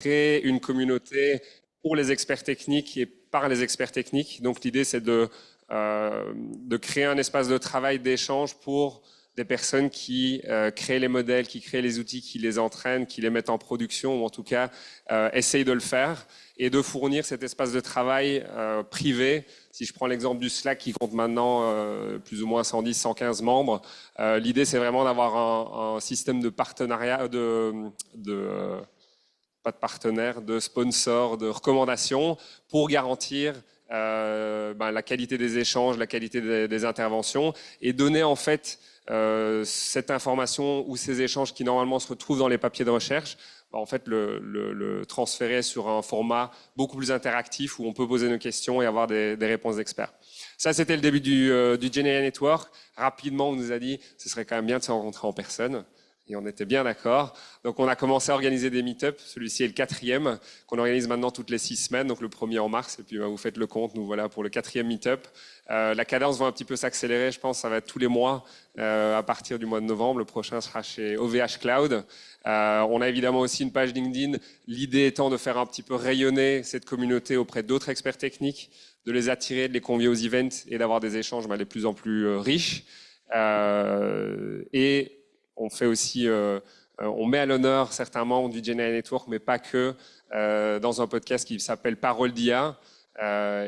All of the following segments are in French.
créer une communauté pour les experts techniques et par les experts techniques. Donc l'idée, c'est de créer un espace de travail, d'échange pour des personnes qui créent les modèles, qui créent les outils, qui les entraînent, qui les mettent en production, ou en tout cas essayent de le faire, et de fournir cet espace de travail privé. Si je prends l'exemple du Slack qui compte maintenant plus ou moins 110, 115 membres, l'idée c'est vraiment d'avoir un système de partenariat, pas de partenaires, de sponsors, de recommandations pour garantir la qualité des échanges, la qualité des interventions, et donner en fait cette information ou ces échanges qui normalement se retrouvent dans les papiers de recherche, en fait le transférer sur un format beaucoup plus interactif où on peut poser nos questions et avoir des réponses d'experts. Ça, c'était le début du GenAI Network. Rapidement, on nous a dit ce serait quand même bien de se rencontrer en personne. Et on était bien d'accord. Donc on a commencé à organiser des meet-ups. Celui-ci est le 4e, qu'on organise maintenant toutes les 6 semaines. Donc le 1er en mars, et puis vous faites le compte. Nous voilà pour le 4e meet-up. La cadence va un petit peu s'accélérer, je pense. Ça va être tous les mois à partir du mois de novembre. Le prochain sera chez OVH Cloud. On a évidemment aussi une page LinkedIn. L'idée étant de faire un petit peu rayonner cette communauté auprès d'autres experts techniques, de les attirer, de les convier aux events et d'avoir des échanges de plus en plus riches. Et on fait aussi, on met à l'honneur certains membres du GenAI Network, mais pas que, dans un podcast qui s'appelle Parole d'IA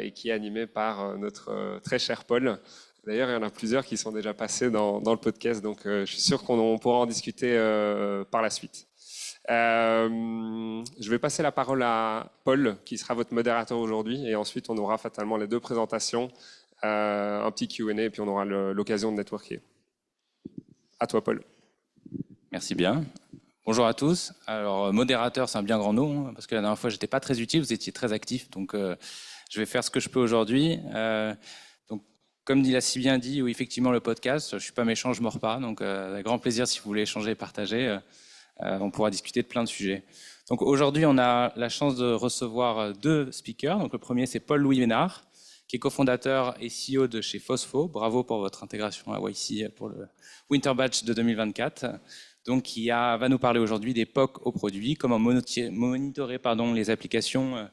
et qui est animé par notre très cher Paul. D'ailleurs, il y en a plusieurs qui sont déjà passés dans le podcast, donc je suis sûr qu'on pourra en discuter par la suite. Je vais passer la parole à Paul, qui sera votre modérateur aujourd'hui, et ensuite on aura fatalement les 2 présentations, un petit Q&A, et puis on aura l'occasion de networker. À toi, Paul. Merci bien. Bonjour à tous. Alors, modérateur, c'est un bien grand nom, parce que la dernière fois, j'étais pas très utile, vous étiez très actif, donc je vais faire ce que je peux aujourd'hui. Donc, comme il a si bien dit, ou effectivement le podcast, je suis pas méchant, je mords pas, donc avec grand plaisir si vous voulez échanger et partager, on pourra discuter de plein de sujets. Donc aujourd'hui, on a la chance de recevoir 2 speakers. Donc le premier, c'est Paul-Louis Ménard, qui est cofondateur et CEO de chez Phosfo. Bravo pour votre intégration à YC pour le Winter Batch de 2024. Donc, qui va nous parler aujourd'hui des POC aux produits, comment monitorer les applications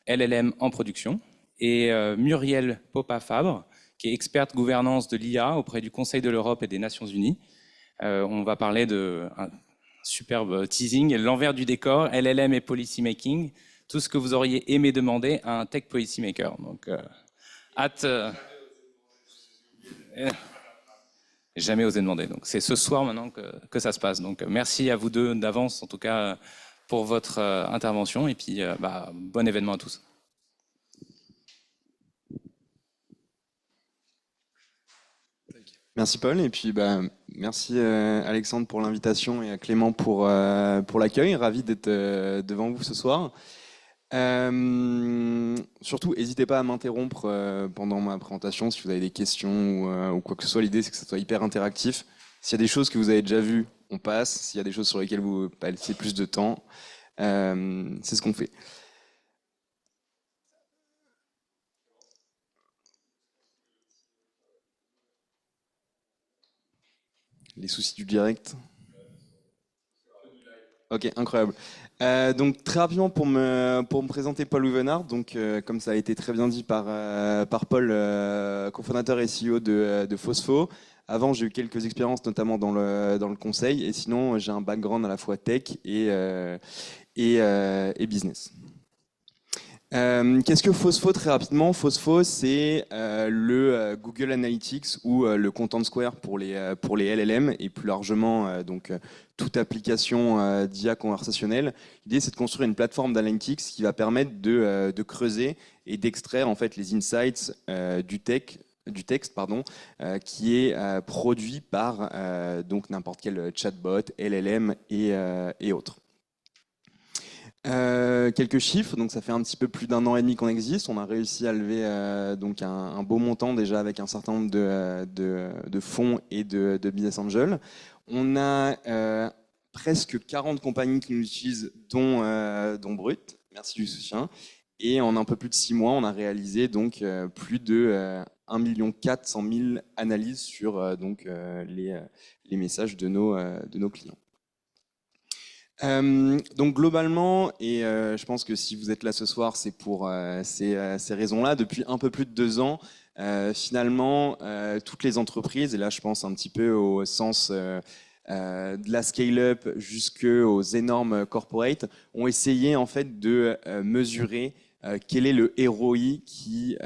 LLM en production. Et Muriel Popa-Fabre, qui est experte gouvernance de l'IA auprès du Conseil de l'Europe et des Nations Unies. On va parler de un superbe teasing, l'envers du décor, LLM et policy making, tout ce que vous auriez aimé demander à un tech policy maker. Donc, hâte. Jamais osé demander. Donc c'est ce soir maintenant que ça se passe. Donc merci à vous 2 d'avance en tout cas pour votre intervention et puis bon événement à tous. Merci Paul et puis merci Alexandre pour l'invitation et à Clément pour l'accueil. Ravi d'être devant vous ce soir. Surtout, n'hésitez pas à m'interrompre pendant ma présentation si vous avez des questions ou quoi que ce soit. L'idée, c'est que ça soit hyper interactif. S'il y a des choses que vous avez déjà vues, on passe. S'il y a des choses sur lesquelles vous passez plus de temps, c'est ce qu'on fait. Les soucis du direct. Ok, incroyable. Donc très rapidement pour me présenter Paul Louis-Venard, donc comme ça a été très bien dit par Paul, cofondateur et CEO de Phosfo. Avant j'ai eu quelques expériences notamment dans le conseil et sinon j'ai un background à la fois tech et business. Qu'est-ce que Phosfo très rapidement? Phosfo c'est le Google Analytics ou le Content Square pour les LLM et plus largement toute application d'IA conversationnelle. L'idée c'est de construire une plateforme d'analytics qui va permettre de creuser et d'extraire en fait les insights du texte qui est produit par donc n'importe quel chatbot, LLM et autres. Quelques chiffres, donc ça fait un petit peu plus d'1 an et demi qu'on existe. On a réussi à lever donc un beau montant déjà avec un certain nombre de fonds et de business angels. On a presque 40 compagnies qui nous utilisent, dont Brut. Merci du soutien. Et en un peu plus de 6 mois, on a réalisé donc plus de 1 400 000 analyses sur les messages de nos clients. Donc globalement, et je pense que si vous êtes là ce soir, c'est pour ces raisons-là. Depuis un peu plus de 2 ans, finalement, toutes les entreprises, et là je pense un petit peu au sens de la scale-up jusqu'aux énormes corporates, ont essayé en fait de mesurer quel est le ROI qui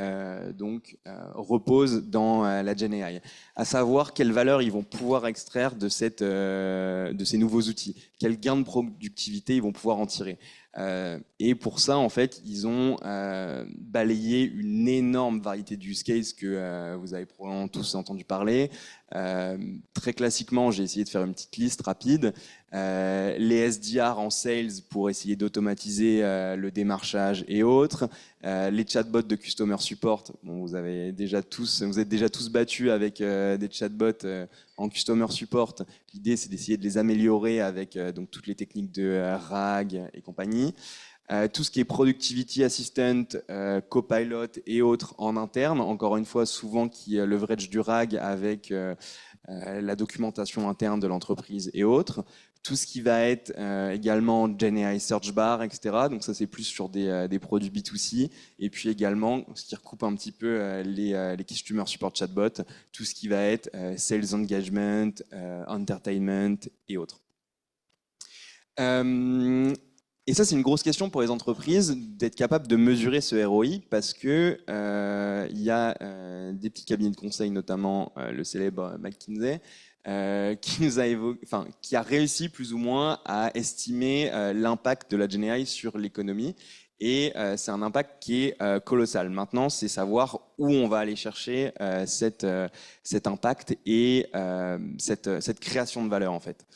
repose dans la GenAI, à savoir quelle valeur ils vont pouvoir extraire de ces nouveaux outils, quel gain de productivité ils vont pouvoir en tirer. Et pour ça, en fait, ils ont balayé une énorme variété de use cases que vous avez probablement tous entendu parler. Très classiquement, j'ai essayé de faire une petite liste rapide. Les SDR en sales pour essayer d'automatiser le démarchage et autres. Les chatbots de customer support. Bon, vous êtes déjà tous battus avec des chatbots en customer support. L'idée, c'est d'essayer de les améliorer avec donc toutes les techniques de RAG et compagnie. Tout ce qui est productivity assistant, copilot et autres en interne, encore une fois, souvent qui leverage du RAG avec la documentation interne de l'entreprise et autres. Tout ce qui va être également GenAI Search Bar, etc. Donc ça, c'est plus sur des produits B2C. Et puis également, ce qui recoupe un petit peu les Customer Support Chatbot, tout ce qui va être Sales Engagement, Entertainment et autres. Et ça, c'est une grosse question pour les entreprises d'être capable de mesurer ce ROI parce que il y a des petits cabinets de conseil, notamment le célèbre McKinsey, qui a réussi plus ou moins à estimer l'impact de la GenAI sur l'économie. Et c'est un impact qui est colossal. Maintenant, c'est savoir où on va aller chercher cet impact et cette création de valeur en fait.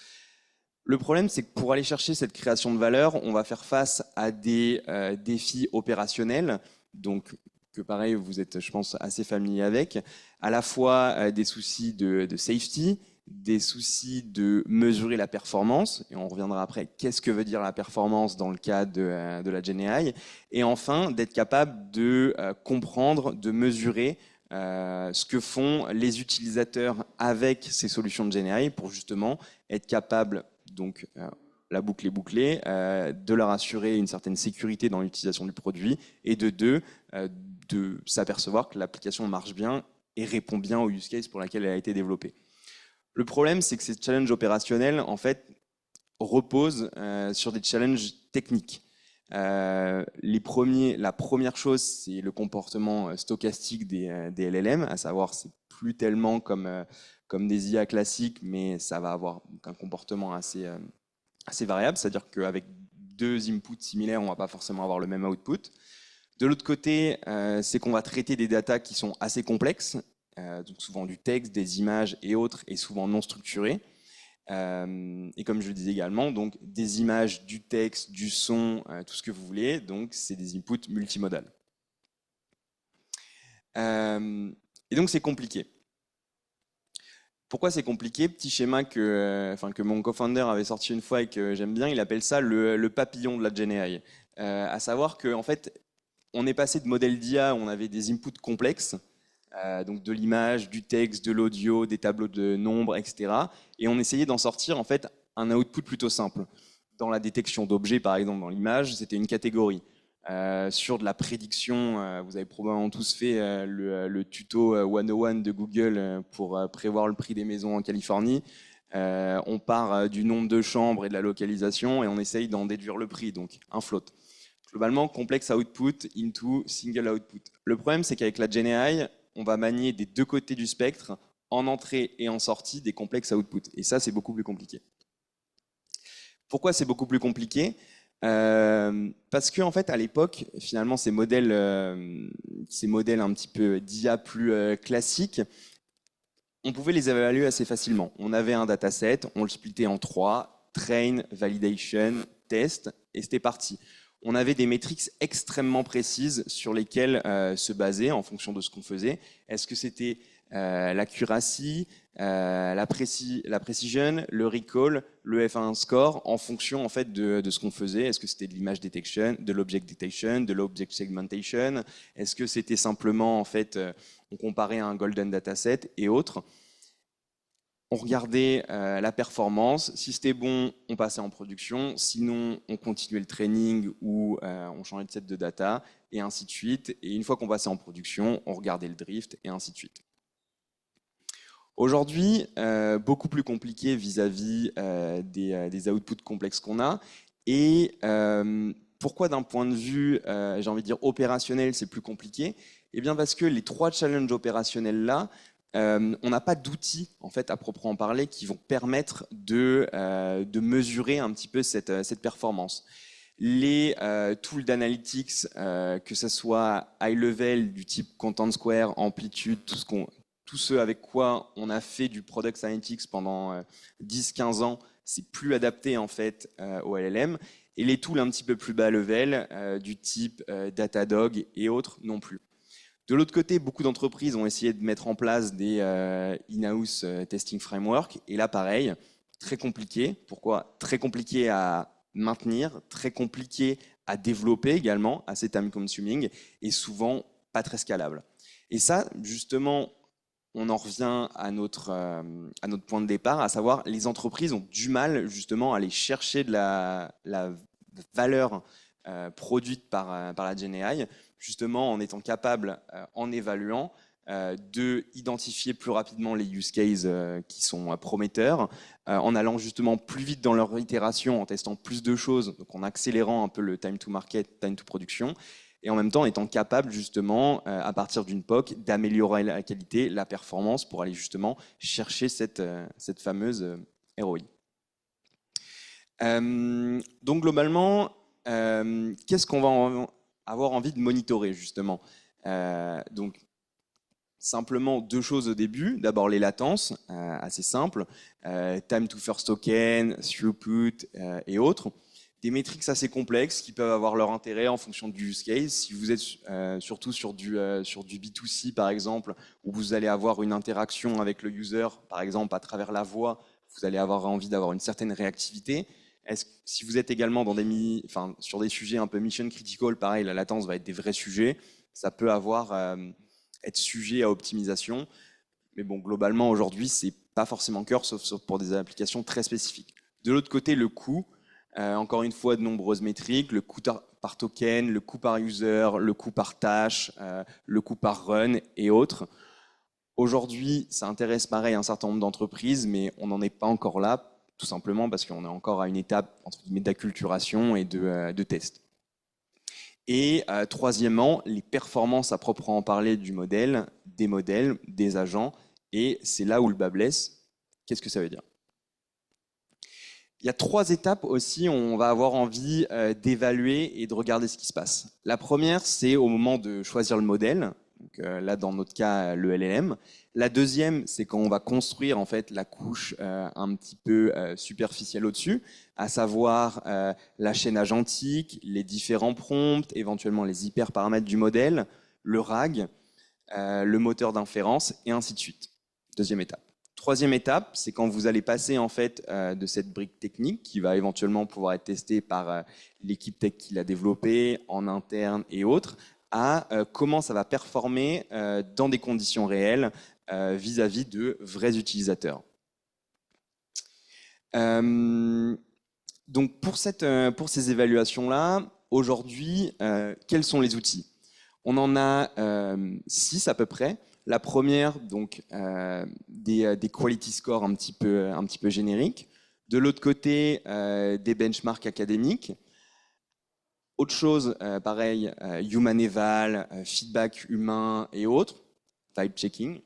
Le problème, c'est que pour aller chercher cette création de valeur, on va faire face à des défis opérationnels, donc que pareil, vous êtes, je pense, assez familier avec, à la fois des soucis de safety, des soucis de mesurer la performance, et on reviendra après, qu'est-ce que veut dire la performance dans le cas de la GenAI, et enfin, d'être capable de comprendre, de mesurer ce que font les utilisateurs avec ces solutions de GenAI pour justement être capable donc la boucle est bouclée, de leur assurer une certaine sécurité dans l'utilisation du produit et de s'apercevoir que l'application marche bien et répond bien au use case pour lequel elle a été développée. Le problème, c'est que ces challenges opérationnels, en fait, reposent sur des challenges techniques. La première chose, c'est le comportement stochastique des LLM, à savoir, c'est plus tellement comme des IA classiques, mais ça va avoir un comportement assez variable, c'est-à-dire qu'avec 2 inputs similaires, on ne va pas forcément avoir le même output. De l'autre côté, c'est qu'on va traiter des datas qui sont assez complexes, donc souvent du texte, des images et autres, et souvent non structurées. Et comme je le disais également, donc des images, du texte, du son, tout ce que vous voulez, donc c'est des inputs multimodales. Et donc c'est compliqué. Pourquoi c'est compliqué? Petit schéma que mon co-founder avait sorti une fois et que j'aime bien, il appelle ça le papillon de la GenAI. À savoir qu'en fait, on est passé de modèles d'IA où on avait des inputs complexes, donc de l'image, du texte, de l'audio, des tableaux de nombres, etc. Et on essayait d'en sortir en fait un output plutôt simple. Dans la détection d'objets, par exemple, dans l'image, c'était une catégorie. Sur de la prédiction, vous avez probablement tous fait le tuto 101 de Google pour prévoir le prix des maisons en Californie. On part du nombre de chambres et de la localisation et on essaye d'en déduire le prix, donc un float. Globalement, complex output into single output. Le problème, c'est qu'avec la GenAI, on va manier des 2 côtés du spectre, en entrée et en sortie, des complexes outputs. Et ça, c'est beaucoup plus compliqué. Pourquoi c'est beaucoup plus compliqué? Parce que en fait, à l'époque, finalement, ces modèles un petit peu d'IA plus classiques, on pouvait les évaluer assez facilement. On avait un dataset, on le splittait en 3, train, validation, test, et c'était parti. On avait des métriques extrêmement précises sur lesquelles se baser en fonction de ce qu'on faisait. Est-ce que c'était l'accuracy, la precision, le recall, le F1 score en fonction en fait de ce qu'on faisait? Est-ce que c'était de l'image detection, de l'object detection, de l'object segmentation? Est-ce que c'était simplement en fait on comparait à un golden dataset et autres? on regardait la performance. Si c'était bon, on passait en production. Sinon, on continuait le training ou on changeait de set de data et ainsi de suite. Et une fois qu'on passait en production, on regardait le drift et ainsi de suite. Aujourd'hui, beaucoup plus compliqué vis-à-vis des outputs complexes qu'on a. Et pourquoi d'un point de vue, j'ai envie de dire, opérationnel, c'est plus compliqué? Eh bien parce que les 3 challenges opérationnels là, on n'a pas d'outils en fait à proprement parler qui vont permettre de mesurer un petit peu cette performance. Les tools d'analytics, que ce soit high level du type Content Square, Amplitude, tout ce avec quoi on a fait du Product Analytics pendant 10-15 ans, c'est plus adapté en fait au LLM. Et les tools un petit peu plus bas level, du type Datadog et autres, non plus. De l'autre côté, beaucoup d'entreprises ont essayé de mettre en place des in-house testing framework. Et là, pareil, très compliqué. Pourquoi? Très compliqué à maintenir, très compliqué à développer également, assez time consuming et souvent pas très scalable. Et ça, justement, on en revient à notre point de départ, à savoir les entreprises ont du mal justement à aller chercher de la valeur produite par la GenAI, justement en étant capable, en évaluant, de identifier plus rapidement les use cases qui sont prometteurs, en allant justement plus vite dans leur itération, en testant plus de choses, donc en accélérant un peu le time to market, time to production, et en même temps en étant capable justement, à partir d'une POC, d'améliorer la qualité, la performance pour aller justement chercher cette fameuse ROI. Donc globalement, qu'est-ce qu'on va avoir envie de monitorer justement? Donc simplement 2 choses au début. D'abord les latences, assez simple, time to first token, throughput et autres. Des métriques assez complexes qui peuvent avoir leur intérêt en fonction du use case. Si vous êtes surtout sur du B2C par exemple, où vous allez avoir une interaction avec le user, par exemple à travers la voix, vous allez avoir envie d'avoir une certaine réactivité. Si vous êtes également dans sur des sujets un peu mission critical, pareil, la latence va être des vrais sujets. Ça peut être sujet à optimisation. Mais bon, globalement, aujourd'hui, c'est pas forcément cœur, sauf pour des applications très spécifiques. De l'autre côté, le coût, encore une fois, de nombreuses métriques, le coût par token, le coût par user, le coût par tâche, le coût par run et autres. Aujourd'hui, ça intéresse pareil un certain nombre d'entreprises, mais on n'en est pas encore là, tout simplement parce qu'on est encore à une étape entre guillemets d'acculturation et de test. Et troisièmement, les performances à proprement parler du modèle, des agents, et c'est là où le bas blesse. Qu'est-ce que ça veut dire? Il y a 3 étapes aussi où on va avoir envie d'évaluer et de regarder ce qui se passe. La première, c'est au moment de choisir le modèle. Donc, là, dans notre cas, le LLM. La deuxième, c'est quand on va construire en fait la couche un petit peu superficielle au-dessus, à savoir la chaîne agentique, les différents prompts, éventuellement les hyperparamètres du modèle, le RAG, le moteur d'inférence et ainsi de suite. Deuxième étape. Troisième étape, c'est quand vous allez passer en fait de cette brique technique qui va éventuellement pouvoir être testée par l'équipe tech qui l'a développée, en interne et autres, à comment ça va performer dans des conditions réelles vis-à-vis de vrais utilisateurs. Donc pour ces évaluations-là, aujourd'hui, quels sont les outils? On en a 6 à peu près. La première, donc, des quality scores un petit peu génériques. De l'autre côté, des benchmarks académiques. Autre chose, pareil, human eval, feedback humain et autres, type checking.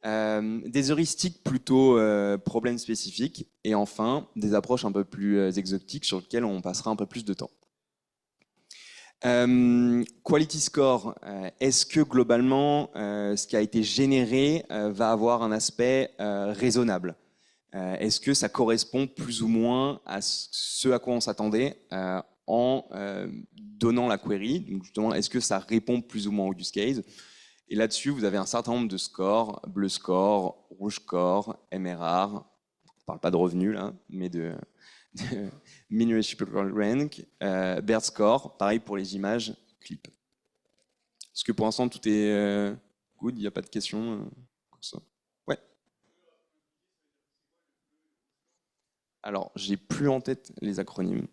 Des heuristiques plutôt problèmes spécifiques. Et enfin, des approches un peu plus exotiques sur lesquelles on passera un peu plus de temps. Quality score, est-ce que globalement ce qui a été généré va avoir un aspect raisonnable? Est-ce que ça correspond plus ou moins à ce à quoi on s'attendait en donnant la query? Donc justement, est-ce que ça répond plus ou moins au use case? Et là-dessus, vous avez un certain nombre de scores, bleu score, rouge score, MRR. On ne parle pas de revenus là, mais de Municipal Rank, Bird Score, pareil pour les images, clip. Est-ce que pour l'instant tout est good, il n'y a pas de questions comme ça? Ouais. Alors, j'ai plus en tête les acronymes.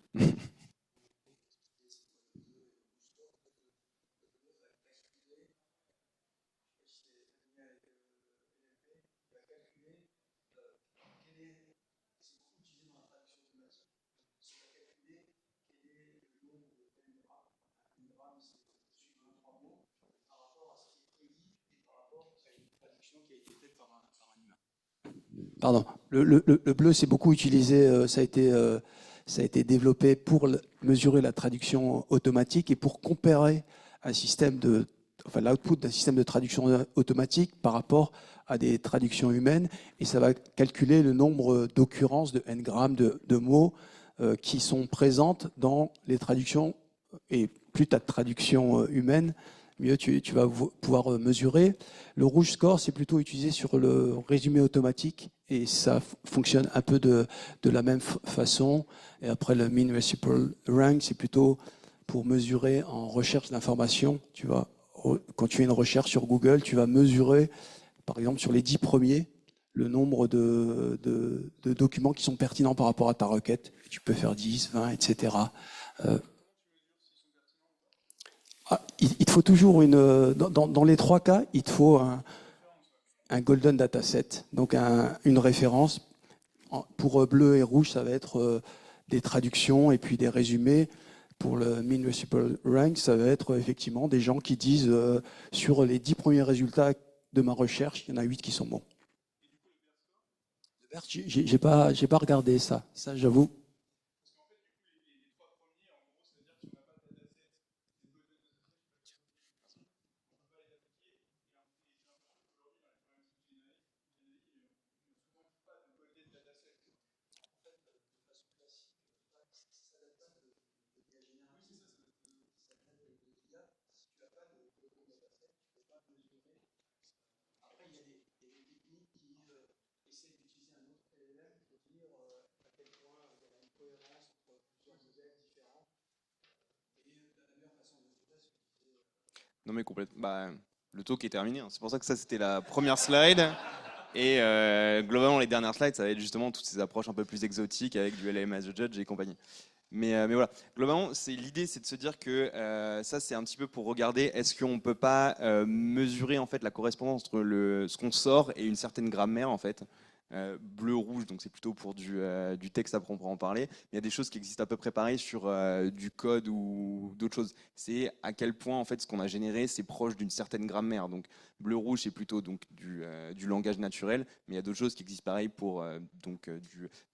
Pardon. Le bleu, c'est beaucoup utilisé, ça a été développé pour mesurer la traduction automatique et pour comparer un système enfin, l'output d'un système de traduction automatique par rapport à des traductions humaines. Et ça va calculer le nombre d'occurrences, de n-grammes, de mots qui sont présentes dans les traductions. Et plus tu as de traductions humaines, mieux tu vas pouvoir mesurer. Le rouge score, c'est plutôt utilisé sur le résumé automatique et ça fonctionne un peu de la même façon. Et après, le mean reciprocal rank, c'est plutôt pour mesurer en recherche d'informations. Tu vois, quand tu fais une recherche sur Google, tu vas mesurer, par exemple, sur les 10 premiers, le nombre de documents qui sont pertinents par rapport à ta requête. Tu peux faire 10, 20, etc. Il te faut toujours dans les trois cas, il te faut un golden dataset, donc une référence. Pour bleu et rouge, ça va être des traductions et puis des résumés. Pour le mean reciprocal rank, ça va être effectivement des gens qui disent sur les 10 premiers résultats de ma recherche, il y en a 8 qui sont bons. Le vert, j'ai pas regardé ça j'avoue. Non mais complètement. Bah, le talk est terminé, hein. C'est pour ça que ça c'était la première slide. Et globalement les dernières slides ça va être justement toutes ces approches un peu plus exotiques avec du LLM as a judge et compagnie. Mais voilà, globalement l'idée c'est de se dire que ça c'est un petit peu pour regarder est-ce qu'on peut pas mesurer en fait la correspondance entre ce qu'on sort et une certaine grammaire en fait. Bleu-rouge, donc c'est plutôt pour du texte à proprement parler. Il y a des choses qui existent à peu près pareil sur du code ou d'autres choses. C'est à quel point en fait ce qu'on a généré c'est proche d'une certaine grammaire. Donc bleu-rouge c'est plutôt donc du langage naturel, mais il y a d'autres choses qui existent pareil pour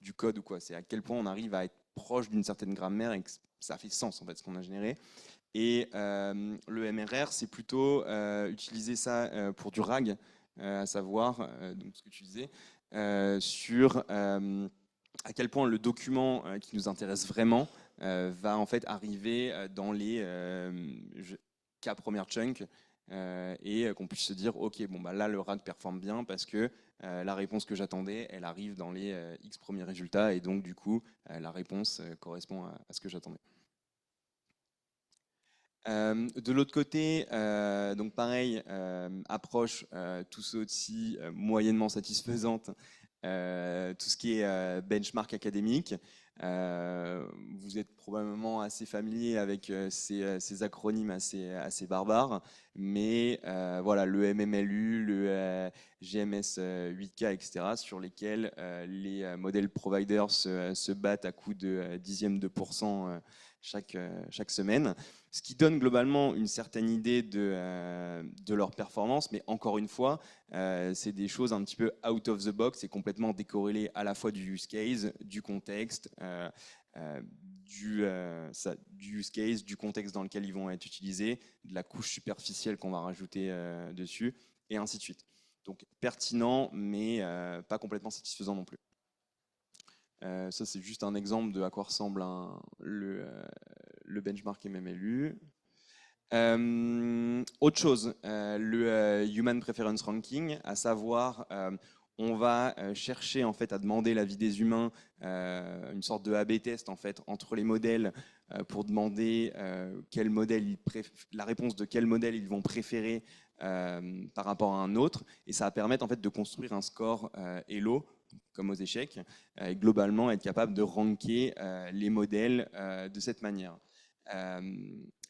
du code ou quoi. C'est à quel point on arrive à être proche d'une certaine grammaire et que ça fait sens en fait ce qu'on a généré. Et le MRR c'est plutôt utiliser ça pour du RAG, à savoir donc ce que tu disais. Sur à quel point le document qui nous intéresse vraiment va en fait arriver dans les cas première chunk et qu'on puisse se dire ok bon bah là le RAG performe bien parce que la réponse que j'attendais elle arrive dans les X premiers résultats et donc du coup la réponse correspond à ce que j'attendais. De l'autre côté, donc pareil, approche tout aussi moyennement satisfaisante, tout ce qui est benchmark académique. Vous êtes probablement assez familier avec ces acronymes assez barbares, mais voilà, le MMLU, le GMS 8K, etc., sur lesquels les modèles providers se battent à coups de dixièmes de pourcent chaque semaine, ce qui donne globalement une certaine idée de leur performance, mais encore une fois, c'est des choses un petit peu out of the box et complètement décorrélées à la fois du use case, du contexte, du use case, du contexte dans lequel ils vont être utilisés, de la couche superficielle qu'on va rajouter dessus, et ainsi de suite. Donc pertinent, mais pas complètement satisfaisant non plus. Ça, c'est juste un exemple de à quoi ressemble le benchmark MMLU. Autre chose, le Human Preference Ranking, à savoir, on va chercher en fait à demander l'avis des humains, une sorte de A/B test en fait entre les modèles pour demander quel modèle la réponse de quel modèle ils vont préférer par rapport à un autre, et ça va permettre en fait de construire un score Elo comme aux échecs, et globalement être capable de ranker les modèles de cette manière.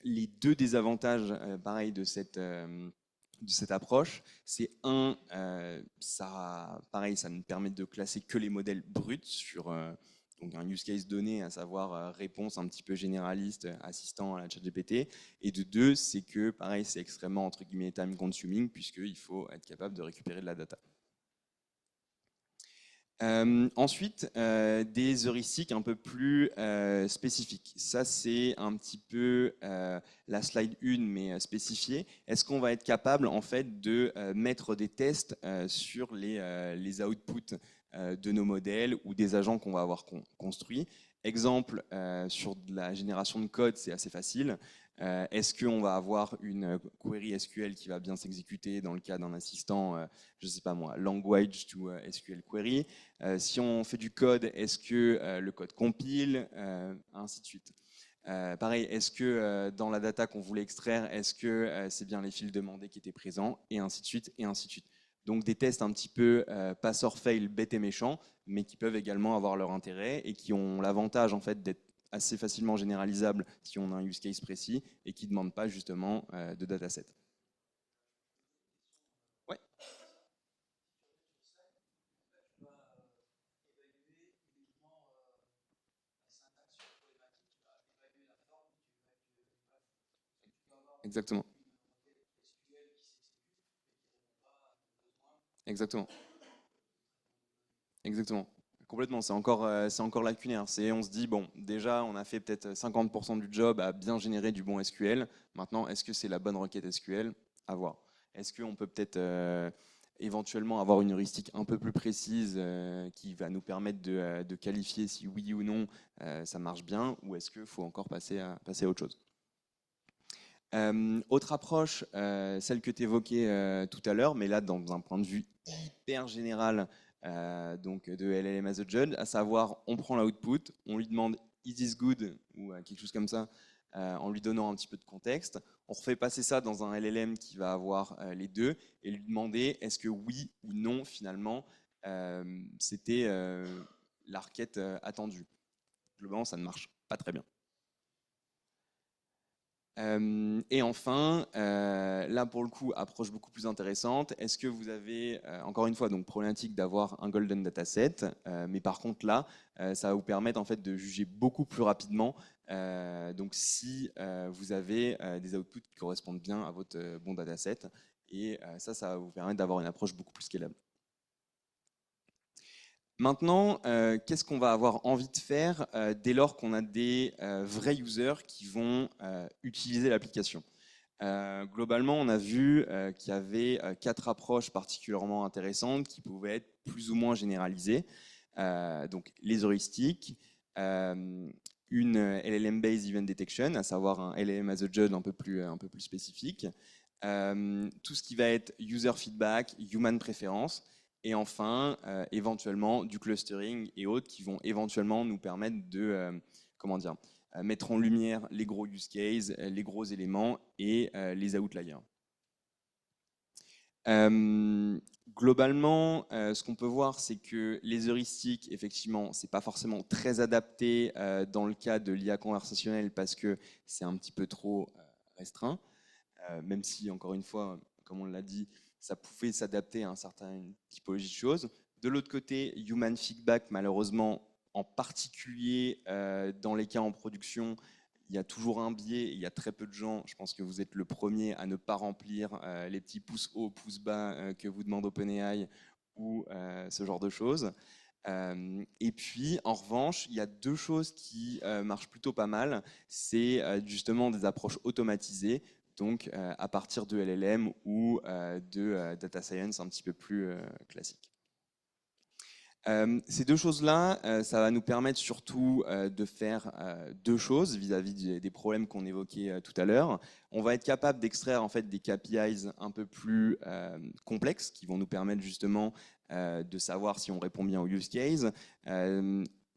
Les deux désavantages, pareil, de cette approche, c'est pareil, ça nous permet de classer que les modèles bruts sur donc un use case donné, à savoir réponse un petit peu généraliste, assistant à la ChatGPT. Et de deux, c'est que pareil, c'est extrêmement entre guillemets time consuming puisqu'il faut être capable de récupérer de la data. Ensuite, des heuristiques un peu plus spécifiques. Ça, c'est un petit peu la slide 1, mais spécifiée. Est-ce qu'on va être capable, en fait, de mettre des tests sur les outputs de nos modèles ou des agents qu'on va avoir construits? Exemple, sur de la génération de code, c'est assez facile. Est-ce qu'on va avoir une query SQL qui va bien s'exécuter dans le cas d'un assistant, je ne sais pas moi, language to SQL query? Si on fait du code, est-ce que le code compile, ainsi de suite. Pareil, est-ce que dans la data qu'on voulait extraire, est-ce que c'est bien les fils demandés qui étaient présents, et ainsi de suite, et ainsi de suite. Donc des tests un petit peu pass or fail, bêtes et méchants, mais qui peuvent également avoir leur intérêt et qui ont l'avantage en fait d'être assez facilement généralisables si on a un use case précis et qui ne demandent pas justement de dataset. Ouais. Exactement. Exactement. Exactement. Complètement, c'est encore lacunaire. On se dit, bon, déjà, on a fait peut-être 50% du job à bien générer du bon SQL. Maintenant, est-ce que c'est la bonne requête SQL? À voir. Est-ce qu'on peut peut-être éventuellement avoir une heuristique un peu plus précise qui va nous permettre de qualifier si oui ou non ça marche bien, ou est-ce qu'il faut encore passer à autre chose? Autre approche, celle que tu évoquais tout à l'heure, mais là dans un point de vue hyper général donc de LLM as a judge, à savoir on prend l'output, on lui demande is this good ou quelque chose comme ça, en lui donnant un petit peu de contexte. On refait passer ça dans un LLM qui va avoir les deux et lui demander est-ce que oui ou non finalement c'était la requête attendue. Globalement, ça ne marche pas très bien. Et enfin, là pour le coup, approche beaucoup plus intéressante. Est-ce que vous avez, encore une fois, donc problématique d'avoir un golden dataset, mais par contre là, ça va vous permettre en fait de juger beaucoup plus rapidement. Donc si vous avez des outputs qui correspondent bien à votre bon dataset, et ça va vous permettre d'avoir une approche beaucoup plus scalable. Maintenant, qu'est-ce qu'on va avoir envie de faire dès lors qu'on a des vrais users qui vont utiliser l'application? Globalement, on a vu qu'il y avait 4 approches particulièrement intéressantes qui pouvaient être plus ou moins généralisées. Donc les heuristiques, une LLM-based event detection, à savoir un LLM as a judge un peu plus spécifique, tout ce qui va être user feedback, human preference, et enfin, éventuellement, du clustering et autres qui vont éventuellement nous permettre de mettre en lumière les gros use cases, les gros éléments et les outliers. Globalement, ce qu'on peut voir, c'est que les heuristiques, effectivement, c'est pas forcément très adapté dans le cas de l'IA conversationnelle parce que c'est un petit peu trop restreint, même si, encore une fois, comme on l'a dit, ça pouvait s'adapter à une certaine typologie de choses. De l'autre côté, human feedback, malheureusement, en particulier dans les cas en production, il y a toujours un biais, il y a très peu de gens, je pense que vous êtes le premier à ne pas remplir les petits pouces haut, pouces bas que vous demande OpenAI ou ce genre de choses. Et puis, en revanche, il y a deux choses qui marchent plutôt pas mal. C'est justement des approches automatisées, donc à partir de LLM ou de data science un petit peu plus classique. Ces deux choses-là, ça va nous permettre surtout de faire deux choses vis-à-vis des problèmes qu'on évoquait tout à l'heure. On va être capable d'extraire en fait des KPIs un peu plus complexes qui vont nous permettre justement de savoir si on répond bien au use case.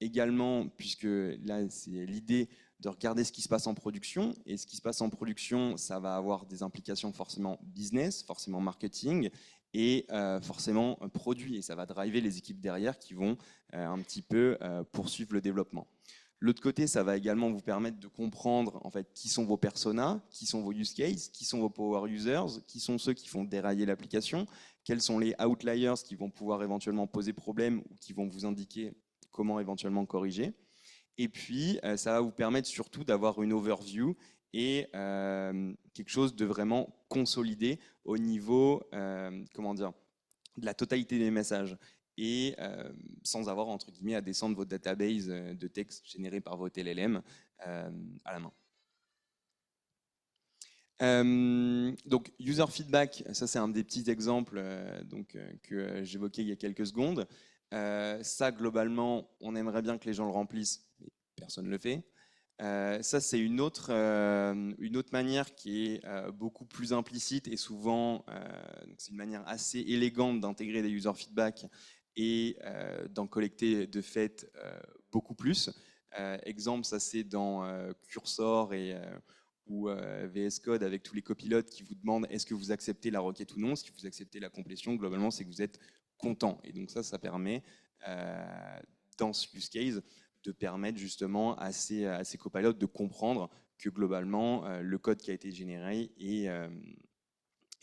Également, puisque là c'est l'idée de regarder ce qui se passe en production, et ce qui se passe en production, ça va avoir des implications forcément business, forcément marketing, et forcément produit. Et ça va driver les équipes derrière qui vont un petit peu poursuivre le développement. L'autre côté, ça va également vous permettre de comprendre en fait qui sont vos personas, qui sont vos use cases, qui sont vos power users, qui sont ceux qui font dérailler l'application, quels sont les outliers qui vont pouvoir éventuellement poser problème ou qui vont vous indiquer comment éventuellement corriger. Et puis, ça va vous permettre surtout d'avoir une overview et quelque chose de vraiment consolidé au niveau, comment dire, de la totalité des messages et sans avoir entre guillemets à descendre votre database de texte généré par votre LLM à la main. Donc user feedback, ça c'est un des petits exemples que j'évoquais il y a quelques secondes. Ça globalement, on aimerait bien que les gens le remplissent, mais personne ne le fait. Ça c'est une autre manière qui est beaucoup plus implicite et souvent c'est une manière assez élégante d'intégrer des user feedback et d'en collecter de fait beaucoup plus. Exemple, ça c'est dans Cursor ou VS Code avec tous les copilotes qui vous demandent est-ce que vous acceptez la requête ou non. Si vous acceptez la complétion, globalement c'est que vous êtes content. Et donc ça permet dans ce use case de permettre justement à ces copilotes de comprendre que globalement le code qui a été généré est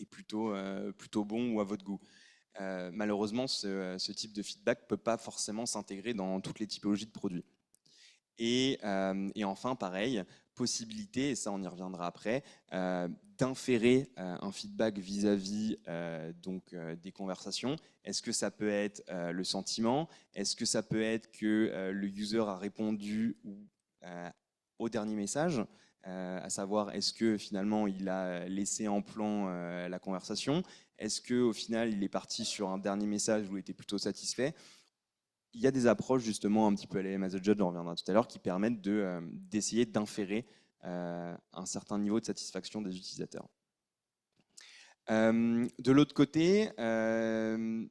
plutôt bon ou à votre goût. Malheureusement, ce type de feedback ne peut pas forcément s'intégrer dans toutes les typologies de produits. Et enfin, pareil, possibilité, et ça on y reviendra après, d'inférer un feedback vis-à-vis des conversations. Est-ce que ça peut être le sentiment? Est-ce que ça peut être que le user a répondu au dernier message? À savoir, est-ce que finalement il a laissé en plan la conversation? Est-ce qu'au final il est parti sur un dernier message où il était plutôt satisfait? Il y a des approches justement un petit peu LLM as a judge, on reviendra tout à l'heure, qui permettent d'essayer d'inférer un certain niveau de satisfaction des utilisateurs. De l'autre côté, LLM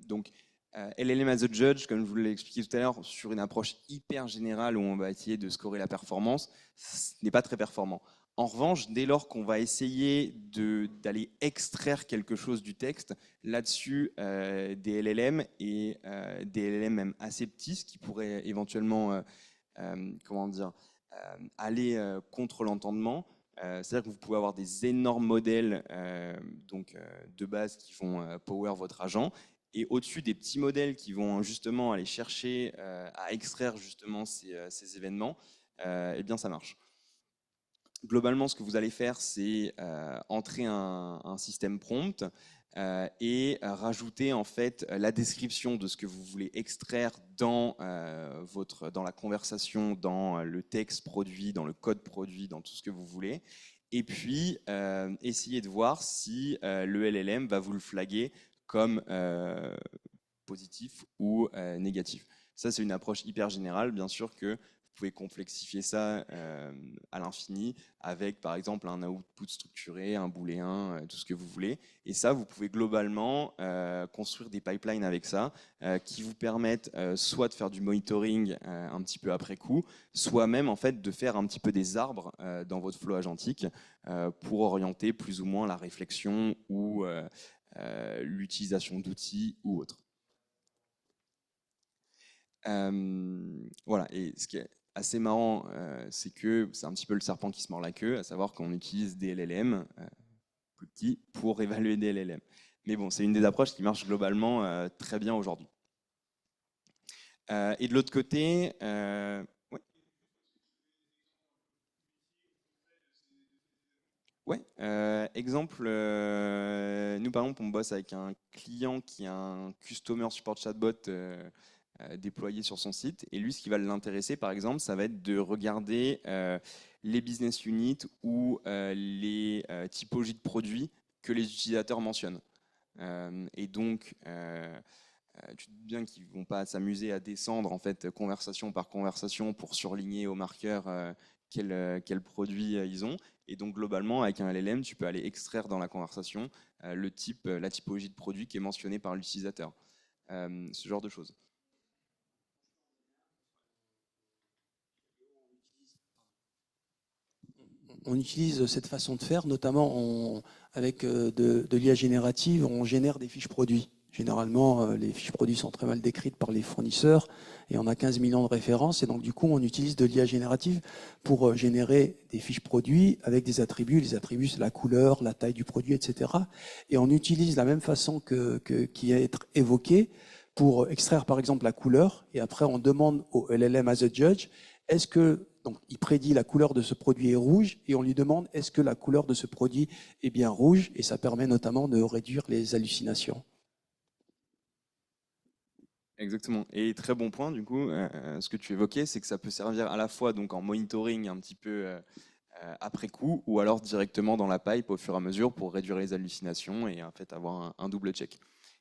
as a judge, comme je vous l'ai expliqué tout à l'heure, sur une approche hyper générale où on va essayer de scorer la performance, ce n'est pas très performant. En revanche, dès lors qu'on va essayer d'aller extraire quelque chose du texte, là-dessus, des LLM et des LLM même assez petits, ce qui pourrait éventuellement aller contre l'entendement. C'est-à-dire que vous pouvez avoir des énormes modèles de base qui vont power votre agent et au-dessus des petits modèles qui vont justement aller chercher à extraire justement ces événements, eh bien ça marche. Globalement, ce que vous allez faire, c'est entrer un système prompt et rajouter en fait la description de ce que vous voulez extraire dans la conversation, dans le texte produit, dans le code produit, dans tout ce que vous voulez. Et puis essayer de voir si le LLM va vous le flaguer comme positif ou négatif. Ça, c'est une approche hyper générale. Bien sûr que vous pouvez complexifier ça à l'infini avec, par exemple, un output structuré, un booléen, tout ce que vous voulez. Et ça, vous pouvez globalement construire des pipelines avec ça qui vous permettent soit de faire du monitoring un petit peu après coup, soit même en fait de faire un petit peu des arbres dans votre flow agentique pour orienter plus ou moins la réflexion ou l'utilisation d'outils ou autre. Voilà, et ce qui est assez marrant, c'est que c'est un petit peu le serpent qui se mord la queue, à savoir qu'on utilise des LLM plus petits pour évaluer des LLM. Mais bon, c'est une des approches qui marche globalement très bien aujourd'hui. Et de l'autre côté, exemple, nous par exemple, on bosse avec un client qui a un Customer Support Chatbot déployé sur son site. Et lui, ce qui va l'intéresser, par exemple, ça va être de regarder les business units ou les typologies de produits que les utilisateurs mentionnent. Et donc, tu te dis bien qu'ils ne vont pas s'amuser à descendre en fait conversation par conversation pour surligner au marqueur quel produit ils ont. Et donc globalement, avec un LLM, tu peux aller extraire dans la conversation la typologie de produit qui est mentionnée par l'utilisateur. Ce genre de choses. on utilise cette façon de faire, notamment avec de l'IA générative, on génère des fiches produits. Généralement, les fiches produits sont très mal décrites par les fournisseurs et on a 15 millions de références. Et donc, du coup, on utilise de l'IA générative pour générer des fiches produits avec des attributs. Les attributs, c'est la couleur, la taille du produit, etc. Et on utilise la même façon qui va être évoquée pour extraire, par exemple, la couleur. Et après, on demande au LLM as a judge, est-ce que, donc, il prédit la couleur de ce produit est rouge et on lui demande est-ce que la couleur de ce produit est bien rouge, et ça permet notamment de réduire les hallucinations. Exactement. Et très bon point, du coup, ce que tu évoquais, c'est que ça peut servir à la fois donc, en monitoring un petit peu après coup, ou alors directement dans la pipe au fur et à mesure pour réduire les hallucinations et en fait avoir un double check.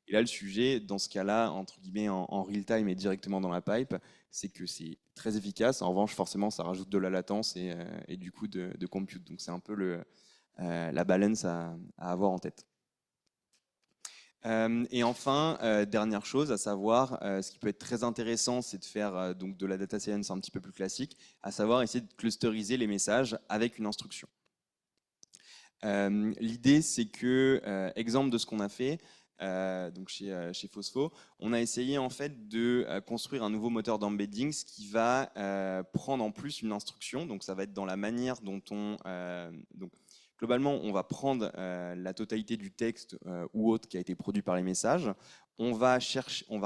Et là, le sujet, dans ce cas-là, entre guillemets, en real time et directement dans la pipe, c'est que c'est très efficace. En revanche, forcément, ça rajoute de la latence et du coup de compute. Donc c'est un peu la balance à avoir en tête. Et enfin, dernière chose, à savoir, ce qui peut être très intéressant, c'est de faire donc de la data science un petit peu plus classique, à savoir essayer de clusteriser les messages avec une instruction. L'idée, c'est que, exemple de ce qu'on a fait, donc chez Phospho, on a essayé en fait de construire un nouveau moteur d'embeddings qui va prendre en plus une instruction. Donc ça va être dans la manière dont donc, globalement, on va prendre la totalité du texte ou autre qui a été produit par les messages. On va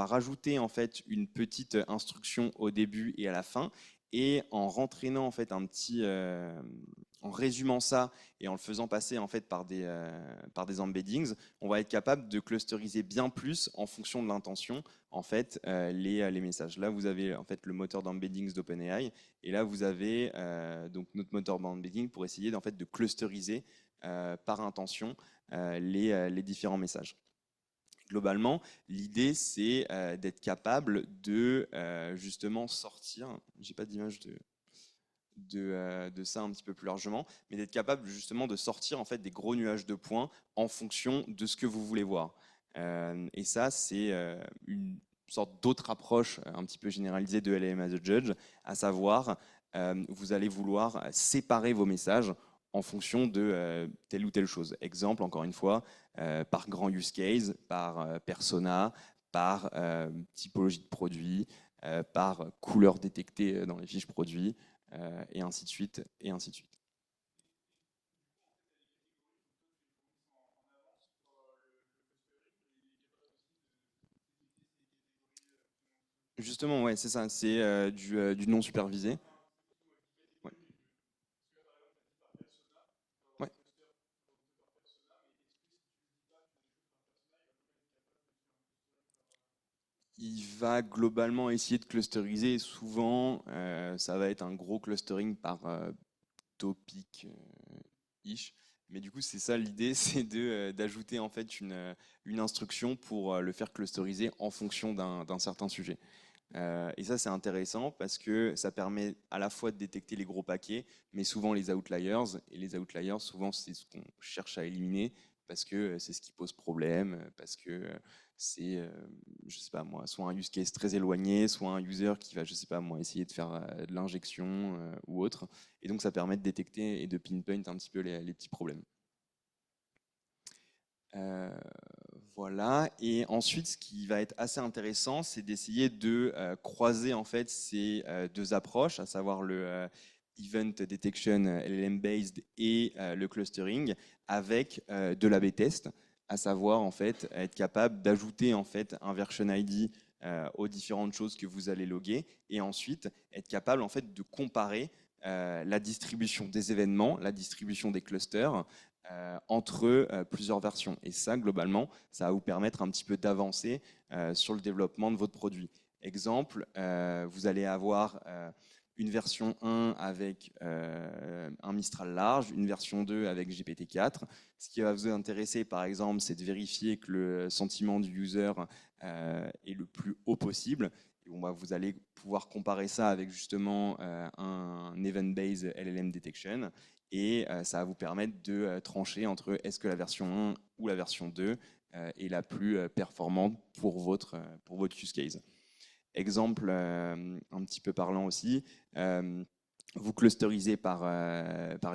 rajouter en fait une petite instruction au début et à la fin, et en rentraînant en fait en résumant ça et en le faisant passer en fait par des embeddings, on va être capable de clusteriser bien plus en fonction de l'intention en fait les messages. Là, vous avez en fait le moteur d'embeddings d'OpenAI, et là vous avez donc notre moteur d'embedding pour essayer en fait de clusteriser par intention les différents messages. Globalement, l'idée c'est d'être capable de justement sortir. J'ai pas d'image de ça un petit peu plus largement, mais d'être capable justement de sortir en fait des gros nuages de points en fonction de ce que vous voulez voir. Et ça, c'est une sorte d'autre approche un petit peu généralisée de LLM as a Judge, à savoir, vous allez vouloir séparer vos messages en fonction de telle ou telle chose. Exemple, encore une fois, par grand use case, par persona, par typologie de produit, par couleur détectée dans les fiches produits, et ainsi de suite, et ainsi de suite. Justement, ouais, c'est ça, c'est du non supervisé. Ouais. Ouais. Il va globalement essayer de clusteriser. Souvent, ça va être un gros clustering par topic-ish. Mais du coup, c'est ça l'idée, c'est d'ajouter en fait une instruction pour le faire clusteriser en fonction d'un certain sujet. Et ça, c'est intéressant parce que ça permet à la fois de détecter les gros paquets, mais souvent les outliers. Et les outliers, souvent, c'est ce qu'on cherche à éliminer parce que c'est ce qui pose problème, parce que c'est, je sais pas moi, soit un use case très éloigné, soit un user qui va, je sais pas moi, essayer de faire de l'injection ou autre. Et donc, ça permet de détecter et de pinpoint un petit peu les petits problèmes. Voilà. Et ensuite, ce qui va être assez intéressant, c'est d'essayer de croiser en fait ces deux approches, à savoir le event detection LLM based et le clustering, avec de l'A/B test, à savoir en fait être capable d'ajouter en fait un version ID aux différentes choses que vous allez loguer, et ensuite être capable en fait de comparer la distribution des événements, la distribution des clusters entre plusieurs versions. Et ça, globalement, ça va vous permettre un petit peu d'avancer sur le développement de votre produit. Exemple, vous allez avoir une version 1 avec un Mistral large, une version 2 avec GPT-4. Ce qui va vous intéresser, par exemple, c'est de vérifier que le sentiment du user est le plus haut possible. Et bon, bah, vous allez pouvoir comparer ça avec justement un event-based LLM detection, et ça va vous permettre de trancher entre est-ce que la version 1 ou la version 2 est la plus performante pour votre use case. Exemple un petit peu parlant aussi, Vous clusterisez par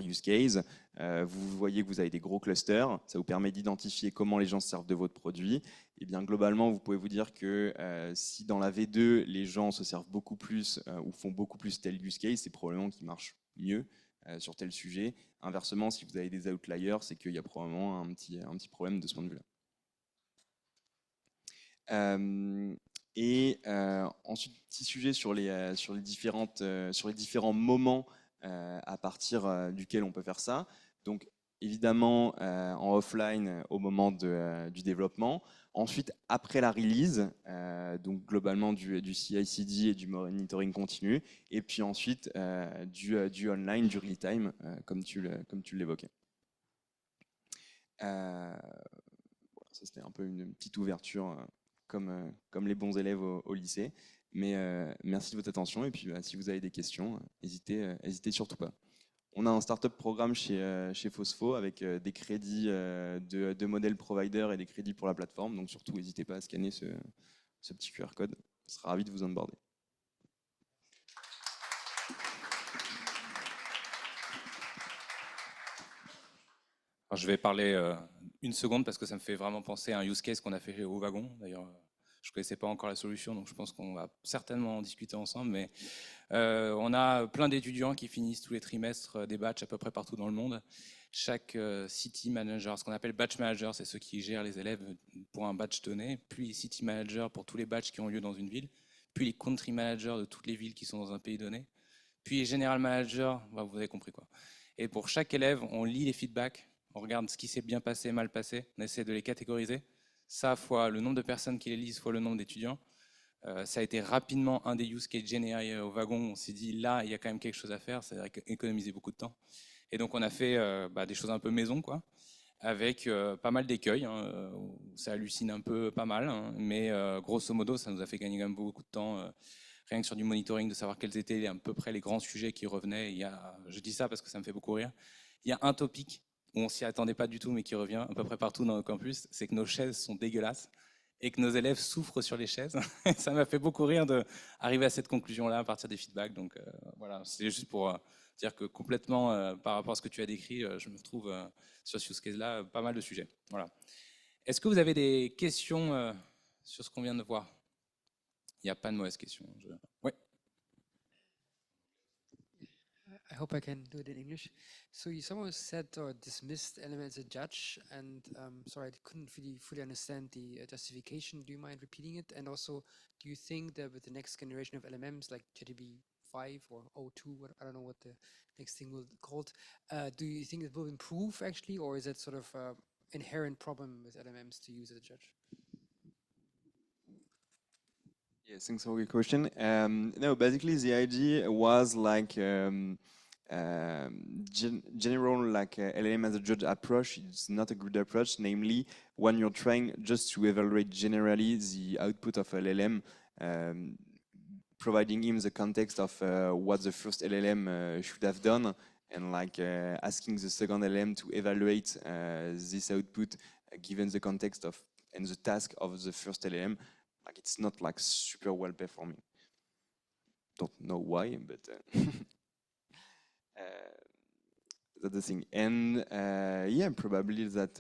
use case. Vous voyez que vous avez des gros clusters. Ça vous permet d'identifier comment les gens se servent de votre produit. Et bien globalement, vous pouvez vous dire que si dans la V2, les gens se servent beaucoup plus ou font beaucoup plus tel use case, c'est probablement qu'ils marchent mieux sur tel sujet. Inversement, si vous avez des outliers, c'est qu'il y a probablement un petit problème de ce point de vue-là. Ensuite, petit sujet sur les différents moments à partir duquel on peut faire ça. Donc, évidemment, en offline au moment du développement. Ensuite, après la release, donc globalement du CI/CD et du monitoring continu. Et puis ensuite, du online, du real-time, comme tu l'évoquais. Voilà, ça, c'était un peu une petite ouverture comme les bons élèves au lycée. Mais merci de votre attention et puis si vous avez des questions, hésitez surtout pas. On a un startup programme chez Phosfo avec des crédits de modèle provider et des crédits pour la plateforme. Donc surtout, n'hésitez pas à scanner ce petit QR code. On sera ravi de vous onboarder. Alors, je vais parler une seconde parce que ça me fait vraiment penser à un use case qu'on a fait au wagon. D'ailleurs, je ne connaissais pas encore la solution, donc je pense qu'on va certainement en discuter ensemble. Mais on a plein d'étudiants qui finissent tous les trimestres des batchs à peu près partout dans le monde. Chaque city manager, ce qu'on appelle batch manager, c'est ceux qui gèrent les élèves pour un batch donné, puis les city managers pour tous les batchs qui ont lieu dans une ville, puis les country managers de toutes les villes qui sont dans un pays donné, puis les general managers, bah, vous avez compris quoi. Et pour chaque élève, on lit les feedbacks, on regarde ce qui s'est bien passé, mal passé, on essaie de les catégoriser. Ça, fois le nombre de personnes qui les lisent, fois le nombre d'étudiants. Ça a été rapidement un des use cases générés au wagon. On s'est dit, là, il y a quand même quelque chose à faire, c'est-à-dire économiser beaucoup de temps. Et donc, on a fait des choses un peu maison, quoi, avec pas mal d'écueils. Hein, ça hallucine un peu pas mal, hein, mais grosso modo, ça nous a fait gagner quand même beaucoup de temps. Rien que sur du monitoring, de savoir quels étaient à peu près les grands sujets qui revenaient. Je dis ça parce que ça me fait beaucoup rire. Il y a un topic où on s'y attendait pas du tout, mais qui revient à peu près partout dans le campus, c'est que nos chaises sont dégueulasses et que nos élèves souffrent sur les chaises. Ça m'a fait beaucoup rire d'arriver à cette conclusion-là à partir des feedbacks. Donc voilà, c'est juste pour dire que complètement, par rapport à ce que tu as décrit, je me retrouve sur ce use case-là, pas mal de sujets. Voilà. Est-ce que vous avez des questions sur ce qu'on vient de voir? Il n'y a pas de mauvaise question. Oui. I hope I can do it in English. So you somehow said or dismissed LM as a judge, and sorry, I couldn't really fully understand the justification. Do you mind repeating it? And also, do you think that with the next generation of LMMs, like JDB 5 or O2, I don't know what the next thing will be called, do you think it will improve actually, or is it sort of an inherent problem with LMMs to use as a judge? Yes, thanks for your question. No, basically the idea was like general like LLM as a judge approach is not a good approach. Namely, when you're trying just to evaluate generally the output of LLM, providing him the context of what the first LLM should have done, and like asking the second LLM to evaluate this output given the context of and the task of the first LLM. Like it's not like super well performing. Don't know why, but that's the thing. And yeah, probably that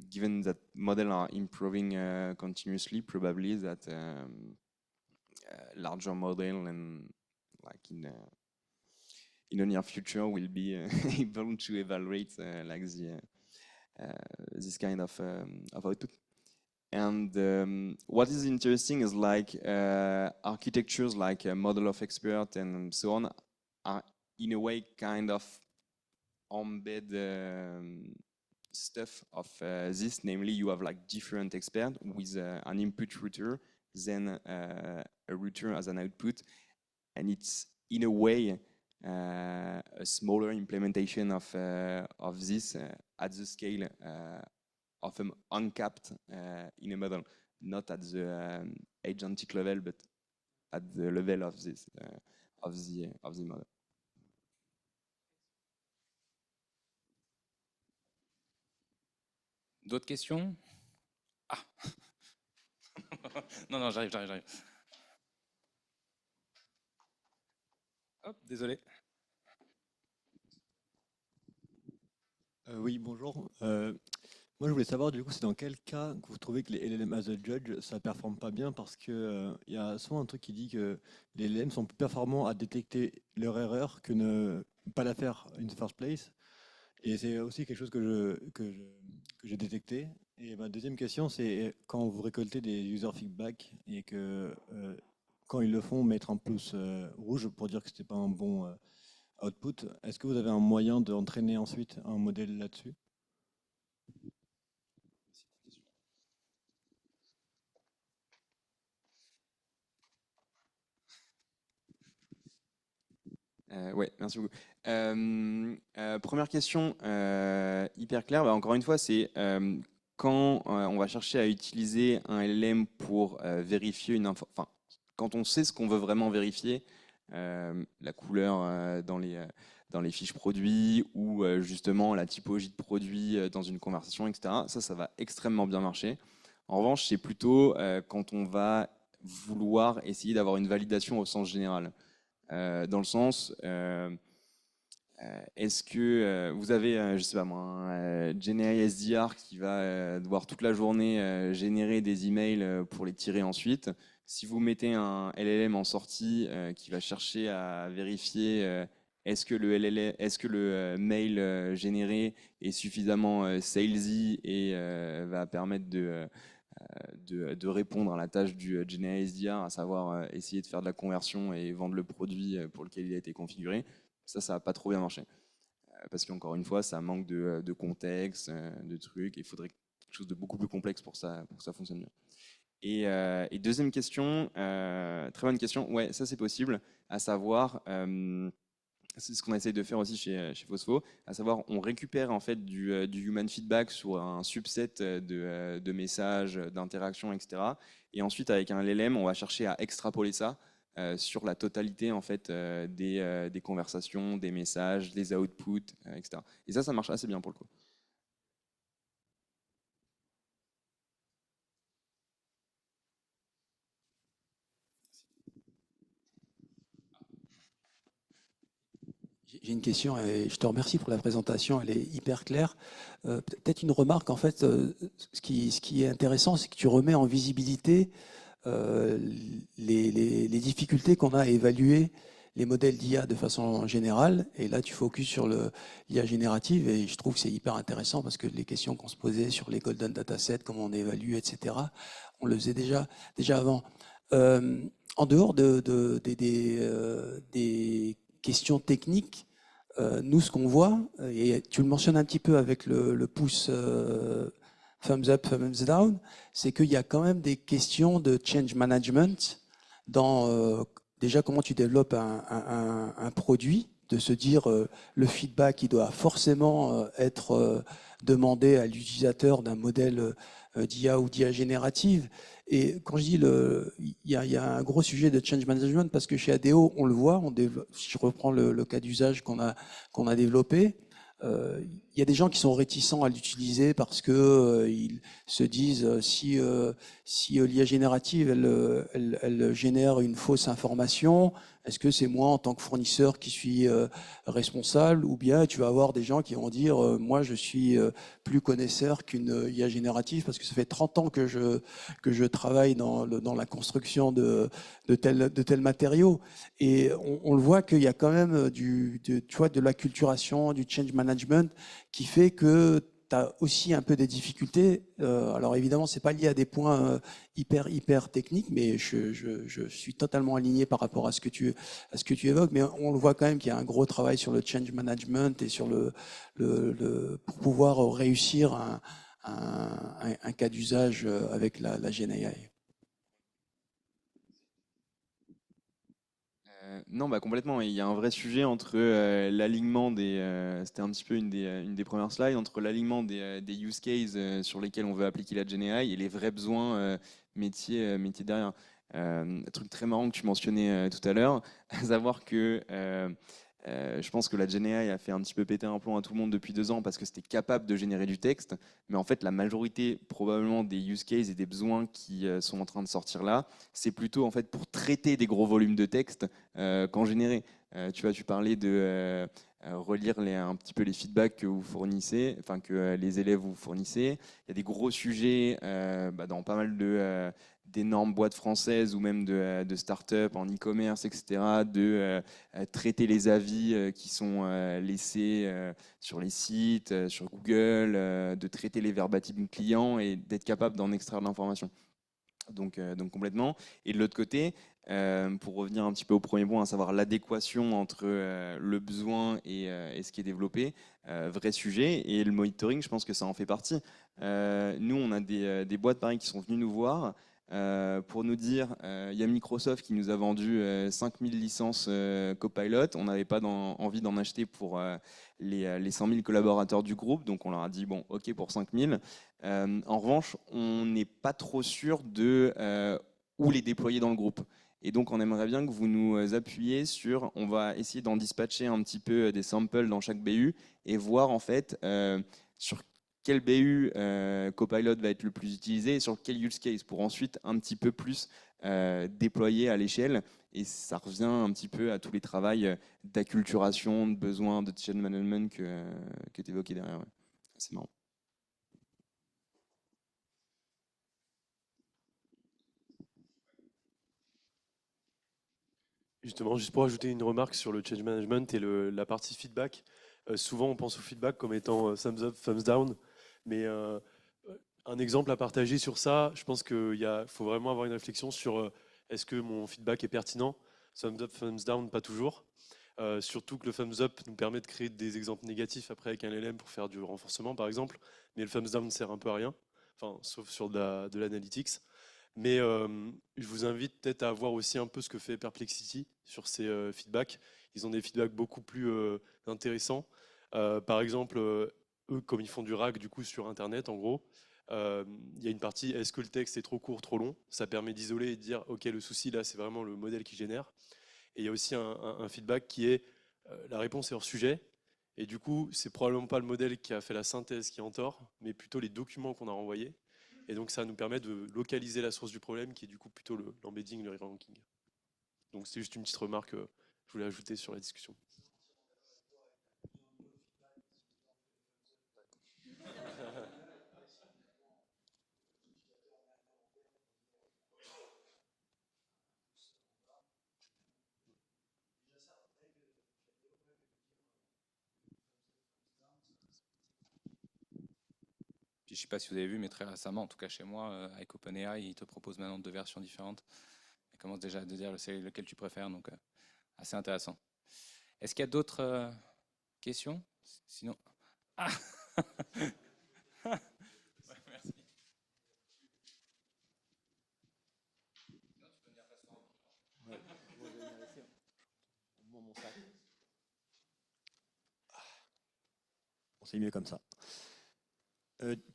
given that model are improving continuously, probably that larger model and like in the near future will be able to evaluate like this kind of output. And what is interesting is like architectures like a model of expert and so on are in a way kind of embed stuff of this. Namely, you have like different experts with an input router, then a router as an output, and it's in a way a smaller implementation of this at the scale of an uncapped in a model, not at the agentic level, but at the level of this of the model. D'autres questions? Ah. Non, j'arrive. Hop, désolé. Oui, bonjour. Moi, je voulais savoir, du coup, c'est dans quel cas que vous trouvez que les LLM as a judge, ça performe pas bien parce que il y a souvent un truc qui dit que les LLM sont plus performants à détecter leur erreur que ne pas la faire in the first place. Et c'est aussi quelque chose que j'ai détecté. Et ma deuxième question, c'est quand vous récoltez des user feedback et que quand ils le font, mettre un pouce rouge pour dire que c'était pas un bon output, est-ce que vous avez un moyen d'entraîner ensuite un modèle là-dessus? Ouais, merci beaucoup. Première question, hyper claire. Bah, encore une fois, c'est quand on va chercher à utiliser un LLM pour vérifier une info, enfin, quand on sait ce qu'on veut vraiment vérifier, la couleur dans les fiches produits ou justement la typologie de produit dans une conversation, etc. Ça va extrêmement bien marcher. En revanche, c'est plutôt quand on va vouloir essayer d'avoir une validation au sens général. Dans le sens, est-ce que vous avez, je sais pas moi, un GenAI SDR qui va devoir toute la journée générer des emails pour les tirer ensuite. Si vous mettez un LLM en sortie qui va chercher à vérifier est-ce que le LLM, est-ce que le mail généré est suffisamment salesy et va permettre de répondre à la tâche du GenAI SDR, à savoir essayer de faire de la conversion et vendre le produit pour lequel il a été configuré. Ça va pas trop bien marcher. Parce qu'encore une fois, ça manque de contexte, de trucs. Il faudrait quelque chose de beaucoup plus complexe pour que ça fonctionne bien. Et deuxième question, très bonne question. Ouais, ça c'est possible. À savoir, c'est ce qu'on essaye de faire aussi chez Phospho, à savoir on récupère en fait du human feedback sur un subset de messages, d'interactions, etc. Et ensuite avec un LLM, on va chercher à extrapoler ça sur la totalité en fait des conversations, des messages, des outputs, etc. Et ça marche assez bien pour le coup. J'ai une question et je te remercie pour la présentation, elle est hyper claire. Peut-être une remarque, en fait, ce qui est intéressant, c'est que tu remets en visibilité les difficultés qu'on a à évaluer les modèles d'IA de façon générale. Et là, tu focuses sur l'IA générative et je trouve que c'est hyper intéressant parce que les questions qu'on se posait sur les golden datasets, comment on évalue, etc., on le faisait déjà avant. En dehors des questions techniques, nous, ce qu'on voit, et tu le mentionnes un petit peu avec le pouce thumbs up, thumbs down, c'est qu'il y a quand même des questions de change management dans déjà comment tu développes un produit, de se dire le feedback il doit forcément être demandé à l'utilisateur d'un modèle d'IA ou d'IA générative. Et quand je dis il y a un gros sujet de change management parce que chez ADO on le voit, si je reprends le cas d'usage qu'on a développé, il y a des gens qui sont réticents à l'utiliser parce que ils se disent si l'IA générative elle génère une fausse information, est-ce que c'est moi en tant que fournisseur qui suis responsable, ou bien tu vas avoir des gens qui vont dire moi je suis plus connaisseur qu'une IA générative parce que ça fait 30 ans que je travaille dans la construction de tels matériaux. Et on le voit qu'il y a quand même tu vois, de l'acculturation, du change management qui fait que tu as aussi un peu des difficultés. Alors évidemment, c'est pas lié à des points hyper techniques, mais je suis totalement aligné par rapport à ce que tu évoques. Mais on le voit quand même qu'il y a un gros travail sur le change management et sur pour pouvoir réussir un cas d'usage avec la GenAI. Non, bah complètement. Il y a un vrai sujet entre l'alignement c'était un petit peu une des premières slides, entre l'alignement des use cases sur lesquels on veut appliquer la GenAI et les vrais besoins métiers derrière. Un truc très marrant que tu mentionnais tout à l'heure, à savoir que je pense que la GenAI a fait un petit peu péter un plomb à tout le monde depuis 2 ans parce que c'était capable de générer du texte, mais en fait la majorité probablement des use cases et des besoins qui sont en train de sortir là, c'est plutôt en fait pour traiter des gros volumes de texte qu'en générer. Tu vois, tu parlais relire un petit peu les feedbacks que vous fournissez, enfin que les élèves vous fournissez. Il y a des gros sujets dans pas mal d'énormes boîtes françaises ou même de start-up en e-commerce, etc., de traiter les avis qui sont laissés sur les sites, sur Google, de traiter les verbatim clients et d'être capable d'en extraire de l'information. Donc complètement. Et de l'autre côté, pour revenir un petit peu au premier point, à savoir l'adéquation entre le besoin et ce qui est développé, vrai sujet. Et le monitoring, je pense que ça en fait partie. Nous, on a des boîtes pareil qui sont venues nous voir pour nous dire, il y a Microsoft qui nous a vendu 5000 licences Copilot, on n'avait pas envie d'en acheter pour les 100 000 collaborateurs du groupe, donc on leur a dit, bon, ok pour 5000. En revanche, on n'est pas trop sûr de où les déployer dans le groupe. Et donc, on aimerait bien que vous nous appuyiez sur, on va essayer d'en dispatcher un petit peu des samples dans chaque BU et voir en fait sur quel BU Copilot va être le plus utilisé et sur quel use case pour ensuite un petit peu plus déployer à l'échelle. Et ça revient un petit peu à tous les travaux d'acculturation, de besoins, de change management que tu évoquais derrière. Ouais. C'est marrant. Justement, juste pour ajouter une remarque sur le change management et la partie feedback, souvent on pense au feedback comme étant thumbs up, thumbs down, mais un exemple à partager sur ça, je pense qu'il faut vraiment avoir une réflexion sur est-ce que mon feedback est pertinent, thumbs up, thumbs down, pas toujours. Surtout que le thumbs up nous permet de créer des exemples négatifs après avec un LLM pour faire du renforcement par exemple, mais le thumbs down ne sert un peu à rien, enfin, sauf sur de l'analytics. Mais je vous invite peut-être à voir aussi un peu ce que fait Perplexity sur ces feedbacks. Ils ont des feedbacks beaucoup plus intéressants. Par exemple, eux, comme ils font du RAG du coup sur Internet, en gros, il y a une partie, est-ce que le texte est trop court, trop long? Ça permet d'isoler et de dire, ok, le souci là, c'est vraiment le modèle qui génère. Et il y a aussi un feedback qui est, la réponse est hors sujet. Et du coup, c'est probablement pas le modèle qui a fait la synthèse qui est en tort, mais plutôt les documents qu'on a renvoyés. Et donc ça nous permet de localiser la source du problème qui est du coup plutôt l'embedding, le re-ranking. Donc c'est juste une petite remarque que je voulais ajouter sur la discussion. Puis je ne sais pas si vous avez vu, mais très récemment, en tout cas chez moi, avec OpenAI, ils te proposent maintenant 2 versions différentes. Ils commencent déjà à te dire lequel tu préfères, donc assez intéressant. Est-ce qu'il y a d'autres questions? Sinon. Ah ouais, merci. C'est mieux comme ça.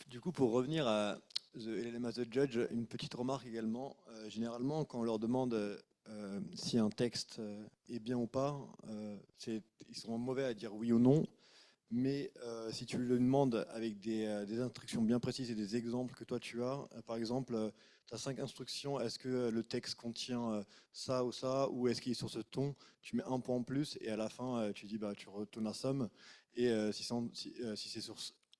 Du coup, pour revenir à The LLM as a Judge, une petite remarque également. Généralement, quand on leur demande si un texte est bien ou pas, ils sont mauvais à dire oui ou non. Mais si tu le demandes avec des instructions bien précises et des exemples que toi tu as, par exemple, tu as 5 instructions, est-ce que le texte contient ça ou est-ce qu'il est sur ce ton, tu mets un point en plus et à la fin tu dis tu retournes la somme. Et si c'est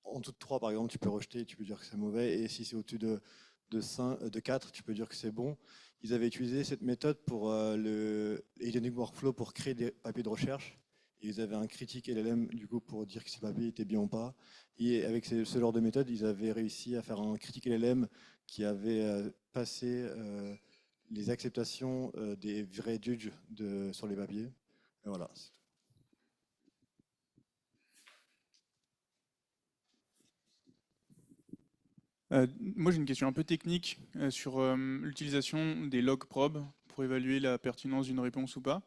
en dessous de 3 par exemple, tu peux rejeter, tu peux dire que c'est mauvais. Et si c'est au-dessus de 4, tu peux dire que c'est bon. Ils avaient utilisé cette méthode pour le Agentic Workflow pour créer des papiers de recherche. Et ils avaient un critique LLM du coup pour dire que ces papiers étaient bien ou pas. Et avec ce genre de méthode, ils avaient réussi à faire un critique LLM qui avait passé les acceptations des vrais judges sur les papiers. Et voilà. Moi, j'ai une question un peu technique sur l'utilisation des log probes pour évaluer la pertinence d'une réponse ou pas.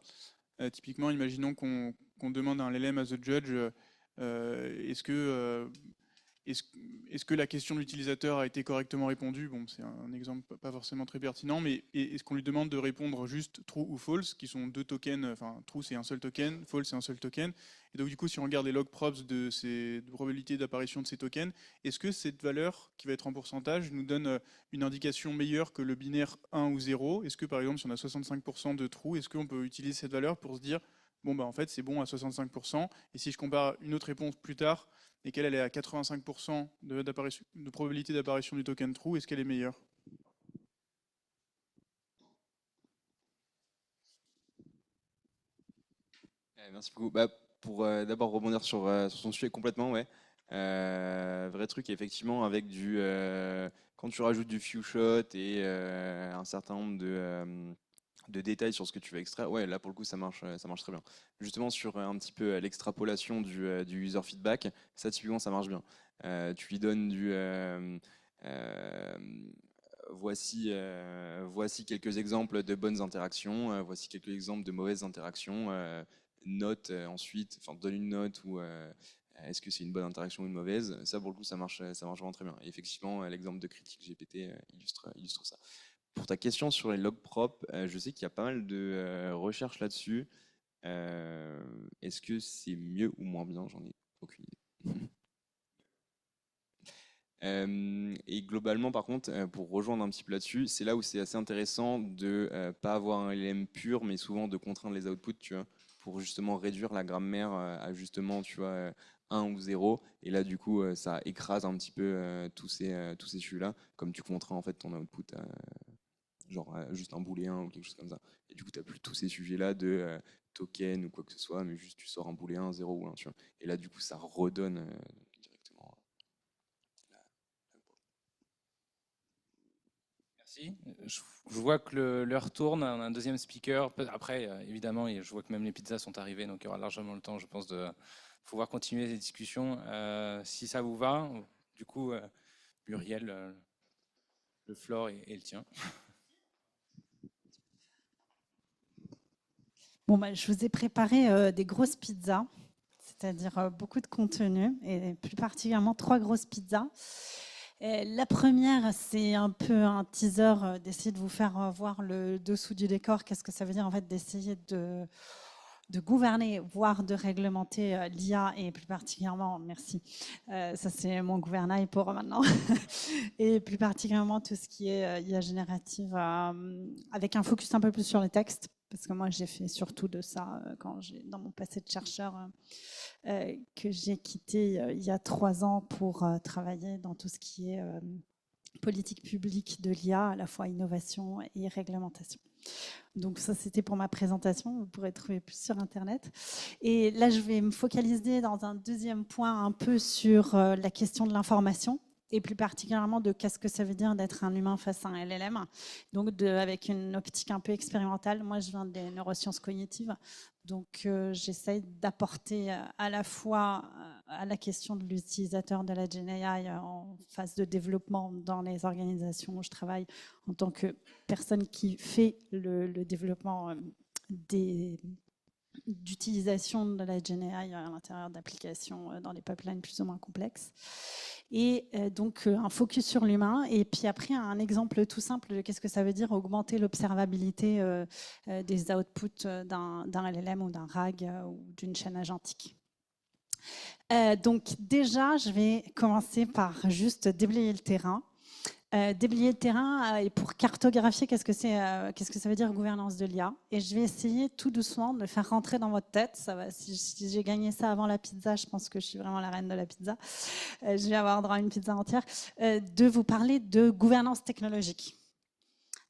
Typiquement, imaginons qu'on demande à un LLM as a judge, est-ce que la question de l'utilisateur a été correctement répondue? Bon, c'est un exemple pas forcément très pertinent, mais est-ce qu'on lui demande de répondre juste true ou false, qui sont 2 tokens, enfin true c'est un seul token, false c'est un seul token. Et donc du coup, si on regarde les log probes de probabilités d'apparition de ces tokens, est-ce que cette valeur, qui va être en pourcentage, nous donne une indication meilleure que le binaire 1 ou 0? Est-ce que par exemple, si on a 65% de true, est-ce qu'on peut utiliser cette valeur pour se dire bon, bah, en fait, c'est bon à 65%. Et si je compare une autre réponse plus tard, et qu'elle est à 85% de probabilité d'apparition du token true, est-ce qu'elle est meilleure? Merci beaucoup. Bah, pour d'abord rebondir sur son sujet complètement, ouais. Vrai truc, effectivement, avec quand tu rajoutes du few shot et un certain nombre de détails sur ce que tu veux extraire, ouais, là pour le coup ça marche très bien. Justement sur un petit peu l'extrapolation du user feedback, ça typiquement ça marche bien. Tu lui donnes voici quelques exemples de bonnes interactions, voici quelques exemples de mauvaises interactions, note ensuite, enfin donne une note ou est-ce que c'est une bonne interaction ou une mauvaise. Ça pour le coup ça marche vraiment très bien. Et effectivement l'exemple de critique GPT illustre ça. Pour ta question sur les logs propres, je sais qu'il y a pas mal de recherches là-dessus. Est-ce que c'est mieux ou moins bien? J'en ai aucune idée. Et globalement, par contre, pour rejoindre un petit peu là-dessus, c'est là où c'est assez intéressant de pas avoir un LLM pur, mais souvent de contraindre les outputs, tu vois, pour justement réduire la grammaire à justement, tu vois, 1 ou 0. Et là, du coup, ça écrase un petit peu tous ces sujets-là, comme tu contrains en fait ton output à genre juste un booléen ou quelque chose comme ça. Et du coup, tu n'as plus tous ces sujets-là de token ou quoi que ce soit, mais juste tu sors un booléen, 0 ou 1, tu vois. Et là, du coup, ça redonne directement. Merci. Je vois que l'heure tourne, on a un deuxième speaker. Après, évidemment, je vois que même les pizzas sont arrivées, donc il y aura largement le temps, je pense, de pouvoir continuer les discussions. Si ça vous va, du coup, Muriel, le floor est le tien. Bon, bah, je vous ai préparé des grosses pizzas, c'est-à-dire beaucoup de contenu, et plus particulièrement 3 grosses pizzas. Et la première, c'est un peu un teaser d'essayer de vous faire voir le dessous du décor. Qu'est-ce que ça veut dire en fait d'essayer de gouverner, voire de réglementer l'IA et plus particulièrement, merci, ça c'est mon gouvernail pour maintenant, et plus particulièrement tout ce qui est IA générative avec un focus un peu plus sur les textes. Parce que moi, j'ai fait surtout de ça dans mon passé de chercheur que j'ai quitté il y a 3 ans pour travailler dans tout ce qui est politique publique de l'IA, à la fois innovation et réglementation. Donc ça, c'était pour ma présentation. Vous pourrez trouver plus sur Internet. Et là, je vais me focaliser dans un deuxième point un peu sur la question de l'information, et plus particulièrement de qu'est-ce que ça veut dire d'être un humain face à un LLM. Donc avec une optique un peu expérimentale. Moi, je viens des neurosciences cognitives. Donc j'essaye d'apporter à la fois à la question de l'utilisateur de la GenAI en phase de développement dans les organisations où je travaille en tant que personne qui fait le développement d'utilisation de la GenAI à l'intérieur d'applications dans des pipelines plus ou moins complexes. Et donc un focus sur l'humain, et puis après un exemple tout simple de qu'est-ce que ça veut dire augmenter l'observabilité des outputs d'un LLM ou d'un RAG ou d'une chaîne agentique. Donc déjà, je vais commencer par juste déblayer le terrain. Déblayer le terrain et pour cartographier qu'est-ce que ça veut dire gouvernance de l'IA. Et je vais essayer tout doucement de le faire rentrer dans votre tête. Ça va, si j'ai gagné ça avant la pizza, je pense que je suis vraiment la reine de la pizza. Je vais avoir droit à une pizza entière. De vous parler de gouvernance technologique.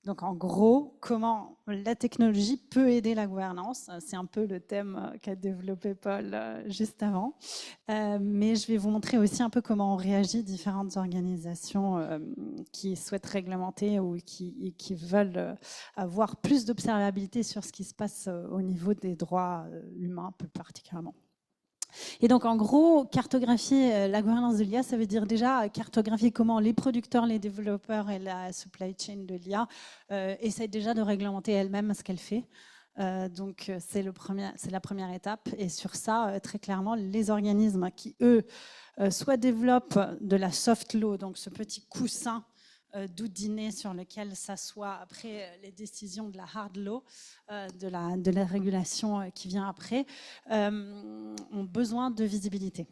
Donc en gros, comment la technologie peut aider la gouvernance. C'est un peu le thème qu'a développé Paul juste avant. Mais je vais vous montrer aussi un peu comment on réagit différentes organisations qui souhaitent réglementer ou qui veulent avoir plus d'observabilité sur ce qui se passe au niveau des droits humains plus particulièrement. Et donc, en gros, cartographier la gouvernance de l'IA, ça veut dire déjà cartographier comment les producteurs, les développeurs et la supply chain de l'IA essayent déjà de réglementer elle-même ce qu'elle fait. Donc, c'est la première étape. Et sur ça, très clairement, les organismes qui, eux, soit développent de la soft law, donc ce petit coussin d'oudiné sur lequel s'assoient après les décisions de la hard law, de la régulation qui vient après, ont besoin de visibilité.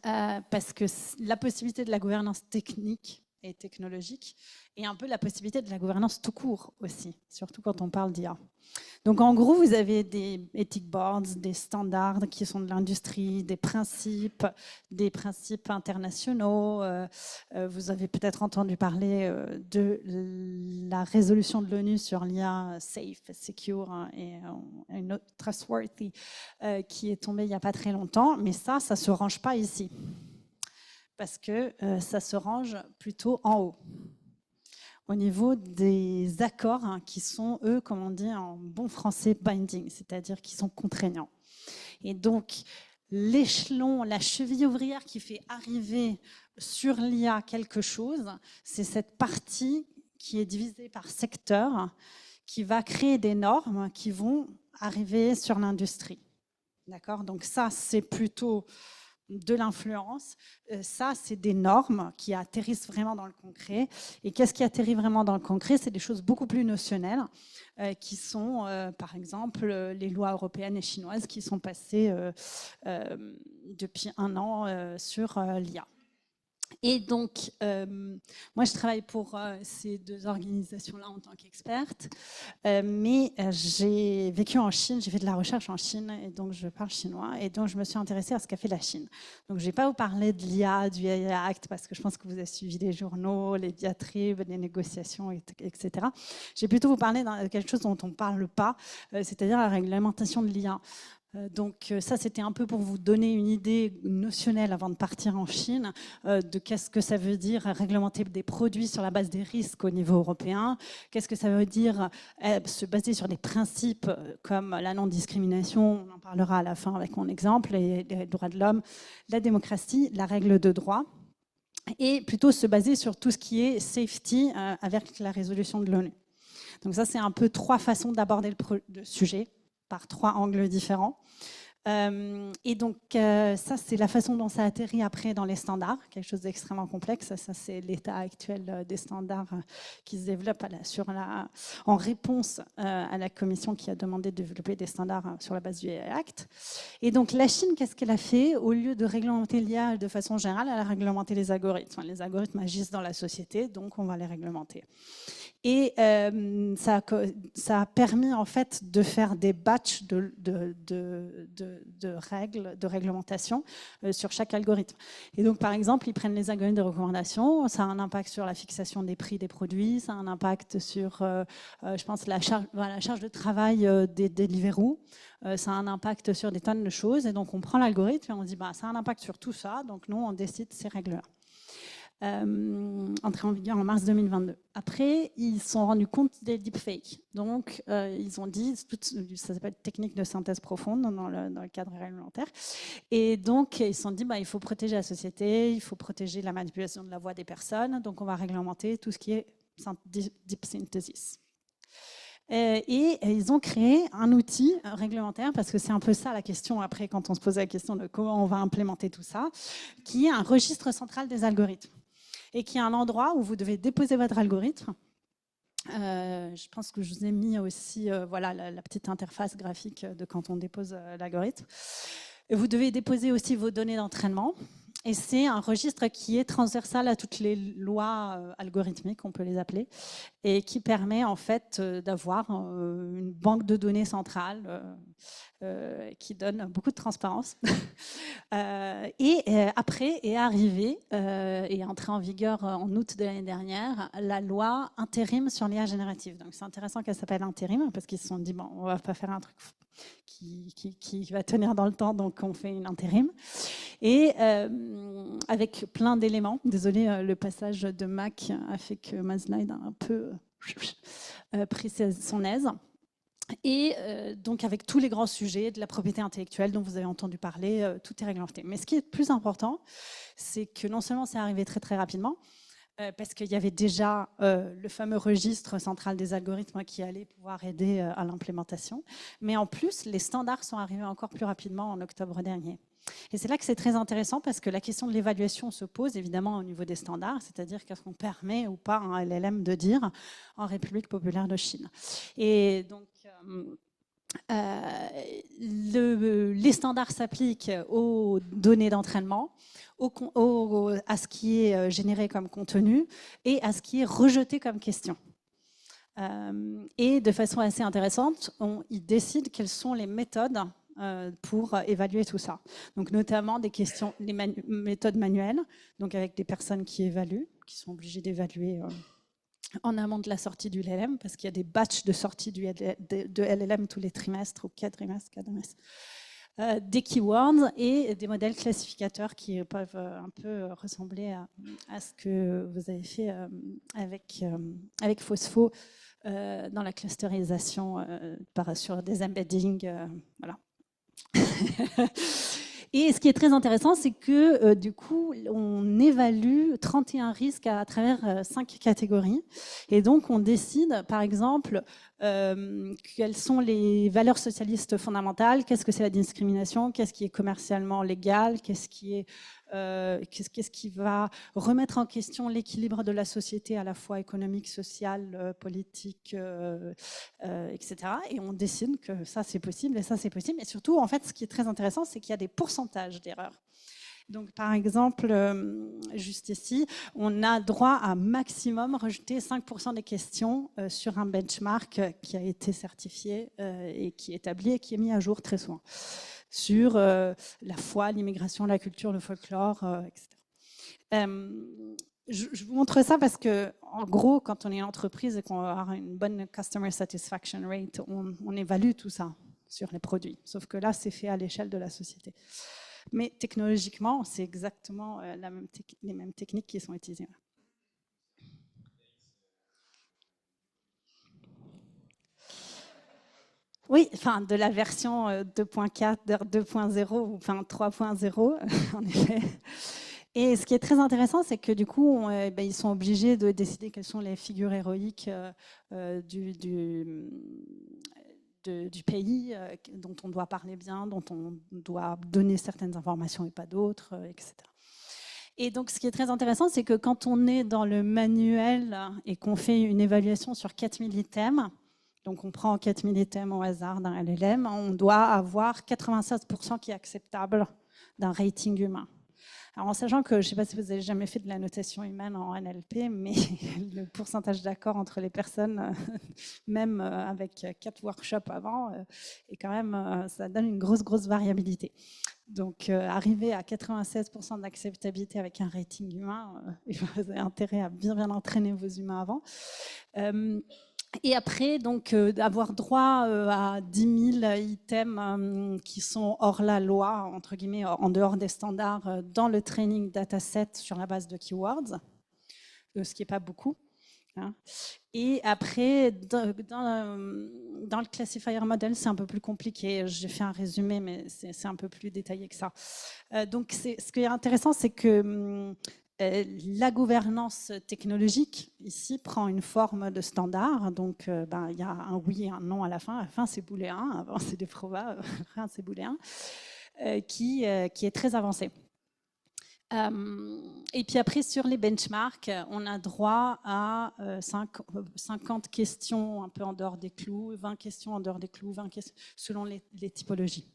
Parce que la possibilité de la gouvernance technique et technologique, et un peu la possibilité de la gouvernance tout court aussi, surtout quand on parle d'IA. Donc en gros, vous avez des ethic boards, des standards qui sont de l'industrie, des principes internationaux. Vous avez peut-être entendu parler de la résolution de l'ONU sur l'IA safe, secure et trustworthy qui est tombée il n'y a pas très longtemps, mais ça ne se range pas ici, parce que ça se range plutôt en haut, au niveau des accords qui sont, eux, comme on dit en bon français, binding, c'est-à-dire qui sont contraignants. Et donc, l'échelon, la cheville ouvrière qui fait arriver sur l'IA quelque chose, c'est cette partie qui est divisée par secteur, qui va créer des normes qui vont arriver sur l'industrie. D'accord ? Donc ça, c'est plutôt de l'influence. Ça, c'est des normes qui atterrissent vraiment dans le concret. Et qu'est-ce qui atterrit vraiment dans le concret? C'est des choses beaucoup plus notionnelles, qui sont, par exemple, les lois européennes et chinoises qui sont passées depuis 1 an sur l'IA. Et donc, moi, je travaille pour ces 2 organisations-là en tant qu'experte, mais j'ai vécu en Chine, j'ai fait de la recherche en Chine, et donc je parle chinois, et donc je me suis intéressée à ce qu'a fait la Chine. Donc, je ne vais pas vous parler de l'IA, du AI Act, parce que je pense que vous avez suivi les journaux, les diatribes, les négociations, etc. Je vais plutôt vous parler de quelque chose dont on ne parle pas, c'est-à-dire la réglementation de l'IA. Donc ça, c'était un peu pour vous donner une idée notionnelle avant de partir en Chine de qu'est-ce que ça veut dire réglementer des produits sur la base des risques au niveau européen, qu'est-ce que ça veut dire se baser sur des principes comme la non-discrimination, on en parlera à la fin avec mon exemple, les droits de l'homme, la démocratie, la règle de droit, et plutôt se baser sur tout ce qui est safety avec la résolution de l'ONU. Donc ça, c'est un peu 3 façons d'aborder le sujet, par 3 angles différents. Et donc, ça, c'est la façon dont ça atterrit après dans les standards, quelque chose d'extrêmement complexe. Ça, c'est l'état actuel des standards qui se développent en réponse à la commission qui a demandé de développer des standards sur la base du AI Act. Et donc, la Chine, qu'est-ce qu'elle a fait? Au lieu de réglementer l'IA de façon générale, elle a réglementé les algorithmes. Les algorithmes agissent dans la société, donc on va les réglementer. Et ça a permis en fait de faire des batchs de règles, de réglementation sur chaque algorithme. Et donc par exemple, ils prennent les algorithmes de recommandation, ça a un impact sur la fixation des prix des produits, ça a un impact sur, je pense, la charge de travail des Deliveroo, ça a un impact sur des tonnes de choses. Et donc on prend l'algorithme et on dit, bah, ça a un impact sur tout ça, donc nous on décide ces règles-là. Entré en vigueur en mars 2022. Après, ils se sont rendus compte des deepfakes. Donc, ils ont dit, ça s'appelle technique de synthèse profonde dans le cadre réglementaire. Et donc, ils se sont dit, bah, il faut protéger la société, il faut protéger la manipulation de la voix des personnes. Donc, on va réglementer tout ce qui est deep synthesis. Et ils ont créé un outil réglementaire, parce que c'est un peu ça la question après, quand on se pose la question de comment on va implémenter tout ça, qui est un registre central des algorithmes. Et qui est un endroit où vous devez déposer votre algorithme. Je pense que je vous ai mis aussi voilà, la petite interface graphique de quand on dépose l'algorithme. Vous devez déposer aussi vos données d'entraînement. Et c'est un registre qui est transversal à toutes les lois algorithmiques, on peut les appeler, et qui permet en fait d'avoir une banque de données centrale qui donne beaucoup de transparence. Après est arrivée et est entrée en vigueur en août de l'année dernière la loi intérim sur l'IA générative. Donc c'est intéressant qu'elle s'appelle intérim parce qu'ils se sont dit bon, on va pas faire un truc qui va tenir dans le temps, donc on fait une intérim. Et avec plein d'éléments. Désolée, le passage de Mac a fait que ma slide a un peu pris son aise. Et donc avec tous les grands sujets de la propriété intellectuelle dont vous avez entendu parler, tout est réglementé. Mais ce qui est plus important, c'est que non seulement c'est arrivé très très rapidement, parce qu'il y avait déjà le fameux registre central des algorithmes qui allait pouvoir aider à l'implémentation, mais en plus les standards sont arrivés encore plus rapidement en octobre dernier. Et c'est là que c'est très intéressant parce que la question de l'évaluation se pose évidemment au niveau des standards, c'est-à-dire qu'est-ce qu'on permet ou pas à un LLM de dire en République populaire de Chine. Et donc les standards s'appliquent aux données d'entraînement, à ce qui est généré comme contenu et à ce qui est rejeté comme question. Et de façon assez intéressante, ils décident quelles sont les méthodes pour évaluer tout ça. Donc notamment des questions, les méthodes manuelles, donc avec des personnes qui évaluent, qui sont obligées d'évaluer en amont de la sortie du LLM, parce qu'il y a des batchs de sortie de LLM tous les trimestres ou 4 trimestres. Des keywords et des modèles classificateurs qui peuvent un peu ressembler à ce que vous avez fait avec Phosphos dans la clusterisation sur des embeddings. Voilà. Et ce qui est très intéressant, c'est que du coup, on évalue 31 risques à travers 5 catégories. Et donc, on décide, par exemple, quelles sont les valeurs socialistes fondamentales, qu'est-ce que c'est la discrimination, qu'est-ce qui est commercialement légal, qu'est-ce qui va remettre en question l'équilibre de la société à la fois économique, sociale, politique, etc. Et on décide que ça c'est possible et ça c'est possible. Et surtout, en fait, ce qui est très intéressant, c'est qu'il y a des pourcentages d'erreurs. Donc, par exemple, juste ici, on a droit à maximum rejeter 5% des questions sur un benchmark qui a été certifié et qui est établi et qui est mis à jour très souvent sur la foi, l'immigration, la culture, le folklore, etc. Je vous montre ça parce que, en gros, quand on est une entreprise et qu'on va avoir une bonne customer satisfaction rate, on évalue tout ça sur les produits. Sauf que là, c'est fait à l'échelle de la société. Mais technologiquement, c'est exactement les mêmes techniques qui sont utilisées. Oui, enfin, de la version 2.4 vers 2.0 ou enfin 3.0, en effet. Et ce qui est très intéressant, c'est que du coup, ils sont obligés de décider quelles sont les figures héroïques du pays dont on doit parler bien, dont on doit donner certaines informations et pas d'autres, etc. Et donc, ce qui est très intéressant, c'est que quand on est dans le manuel et qu'on fait une évaluation sur 4000 items, donc on prend 4000 items au hasard d'un LLM, on doit avoir 96% qui est acceptable d'un rating humain. Alors, en sachant que, je ne sais pas si vous avez jamais fait de la notation humaine en NLP, mais le pourcentage d'accord entre les personnes, même avec 4 workshops avant, est quand même, ça donne une grosse variabilité. Donc, arriver à 96% d'acceptabilité avec un rating humain, vous avez intérêt à bien entraîner vos humains avant. Et après, donc, avoir droit à 10 000 items qui sont hors la loi, entre guillemets, en dehors des standards, dans le training dataset sur la base de keywords, ce qui n'est pas beaucoup. Hein. Et après, dans le classifier model, c'est un peu plus compliqué. J'ai fait un résumé, mais c'est un peu plus détaillé que ça. Donc, ce qui est intéressant, c'est que la gouvernance technologique, ici, prend une forme de standard. Donc, il y a un oui et un non à la fin. À la fin, c'est booléen. Avant, c'est des probas. Après, c'est booléen. Qui est très avancé. Et puis après, sur les benchmarks, on a droit à 50 questions un peu en dehors des clous, 20 questions en dehors des clous, 20 questions selon les typologies.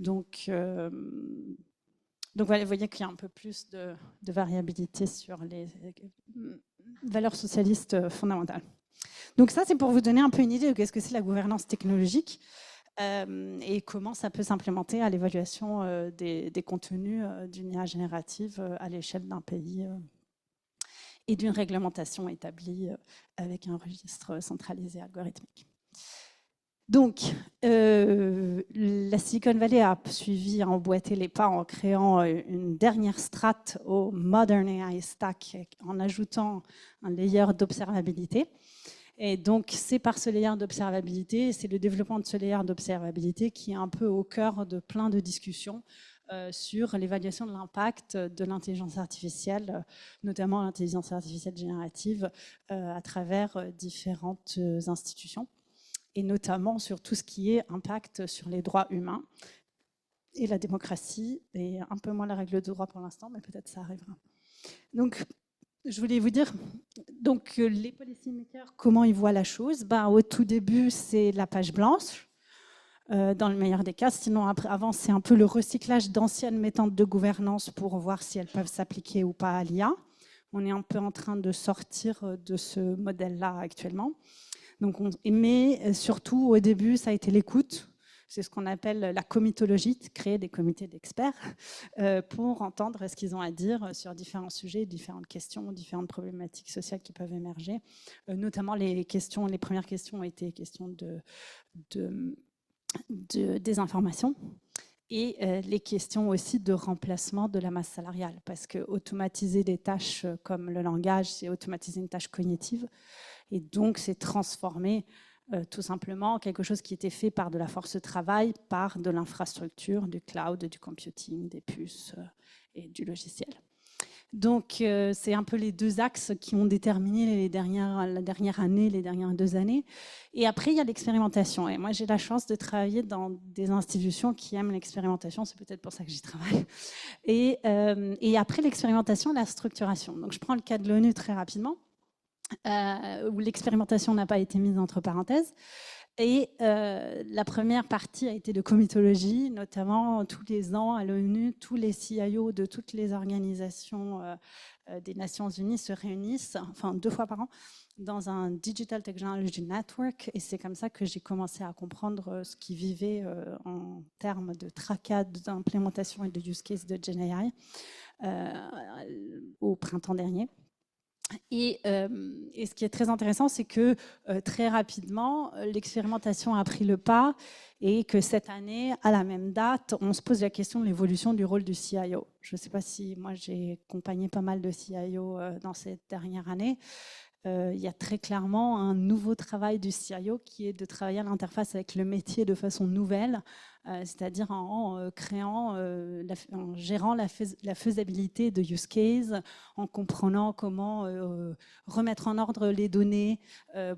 Donc voilà, vous voyez qu'il y a un peu plus de variabilité sur les valeurs socialistes fondamentales. Donc ça, c'est pour vous donner un peu une idée de ce que c'est la gouvernance technologique et comment ça peut s'implémenter à l'évaluation des contenus d'une IA générative à l'échelle d'un pays et d'une réglementation établie avec un registre centralisé algorithmique. Donc, la Silicon Valley a suivi, a emboîté les pas en créant une dernière strate au Modern AI Stack en ajoutant un layer d'observabilité. Et donc, c'est par ce layer d'observabilité, c'est le développement de ce layer d'observabilité qui est un peu au cœur de plein de discussions sur l'évaluation de l'impact de l'intelligence artificielle, notamment l'intelligence artificielle générative, à travers différentes institutions, et notamment sur tout ce qui est impact sur les droits humains et la démocratie, et un peu moins la règle de droit pour l'instant, mais peut-être ça arrivera. Donc, je voulais vous dire, donc, les policymakers, comment ils voient la chose. Au tout début, c'est la page blanche. dans le meilleur des cas. Sinon, avant, c'est un peu le recyclage d'anciennes méthodes de gouvernance pour voir si elles peuvent s'appliquer ou pas à l'IA. On est un peu en train de sortir de ce modèle-là actuellement. Donc mais surtout, au début, ça a été l'écoute. C'est ce qu'on appelle la comitologie, créer des comités d'experts pour entendre ce qu'ils ont à dire sur différents sujets, différentes questions, différentes problématiques sociales qui peuvent émerger. Notamment, les premières questions ont été questions de désinformation et les questions aussi de remplacement de la masse salariale. Parce que automatiser des tâches comme le langage, c'est automatiser une tâche cognitive. Et donc, c'est transformer tout simplement quelque chose qui était fait par de la force de travail, par de l'infrastructure, du cloud, du computing, des puces et du logiciel. Donc, c'est un peu les deux axes qui ont déterminé la dernière année, les dernières 2 années. Et après, il y a l'expérimentation. Et moi, j'ai la chance de travailler dans des institutions qui aiment l'expérimentation. C'est peut-être pour ça que j'y travaille. Et après l'expérimentation, la structuration. Donc, je prends le cas de l'ONU très rapidement, où l'expérimentation n'a pas été mise entre parenthèses. Et la première partie a été de comitologie, notamment tous les ans à l'ONU, tous les CIO de toutes les organisations des Nations Unies se réunissent, enfin 2 fois par an, dans un Digital Technology Network. Et c'est comme ça que j'ai commencé à comprendre ce qu'ils vivaient en termes de tracade, d'implémentation et de use case de GenAI au printemps dernier. Et ce qui est très intéressant, c'est que très rapidement, l'expérimentation a pris le pas et que cette année, à la même date, on se pose la question de l'évolution du rôle du CIO. Je ne sais pas si moi j'ai accompagné pas mal de CIO dans cette dernière année. Il y a très clairement un nouveau travail du CIO qui est de travailler à l'interface avec le métier de façon nouvelle, c'est-à-dire en gérant la faisabilité de use case, en comprenant comment remettre en ordre les données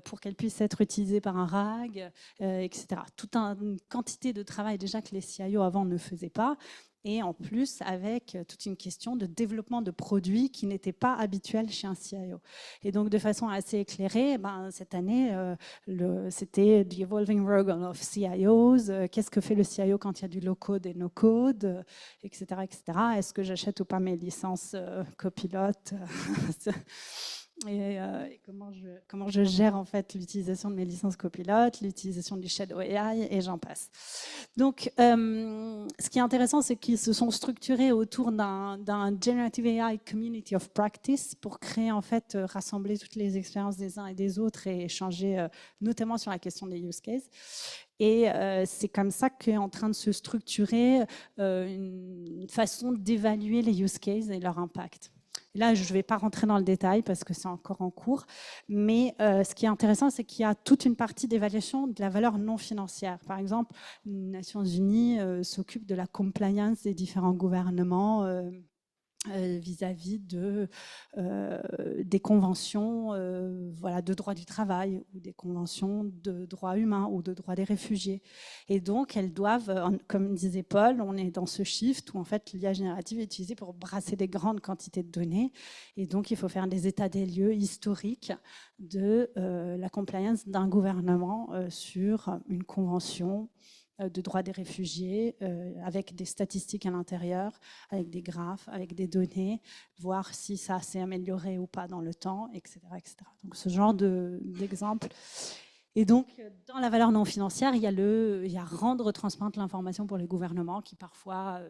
pour qu'elles puissent être utilisées par un RAG, etc. Toute une quantité de travail déjà que les CIO avant ne faisaient pas. Et en plus, avec toute une question de développement de produits qui n'était pas habituel chez un CIO. Et donc, de façon assez éclairée, cette année, c'était The Evolving Role of CIOs. Qu'est-ce que fait le CIO quand il y a du low-code et no-code, etc., etc. Est-ce que j'achète ou pas mes licences copilotes et comment je gère en fait l'utilisation de mes licences copilotes, l'utilisation du Shadow AI et j'en passe. Donc, ce qui est intéressant, c'est qu'ils se sont structurés autour d'un Generative AI Community of Practice pour créer en fait, rassembler toutes les expériences des uns et des autres et échanger notamment sur la question des use cases. Et c'est comme ça qu'est en train de se structurer une façon d'évaluer les use cases et leur impact. Là, je ne vais pas rentrer dans le détail parce que c'est encore en cours, mais ce qui est intéressant, c'est qu'il y a toute une partie d'évaluation de la valeur non financière. Par exemple, les Nations Unies s'occupent de la compliance des différents gouvernements vis-à-vis des conventions de droit du travail ou des conventions de droits humains ou de droits des réfugiés. Et donc, elles doivent, comme disait Paul, on est dans ce shift où en fait l'IA générative est utilisée pour brasser des grandes quantités de données. Et donc, il faut faire des états des lieux historiques de la compliance d'un gouvernement sur une convention de droits des réfugiés, avec des statistiques à l'intérieur, avec des graphes, avec des données, voir si ça s'est amélioré ou pas dans le temps, etc. etc. Donc ce genre d'exemple. Et donc, dans la valeur non financière, il y a rendre transparente l'information pour les gouvernements qui parfois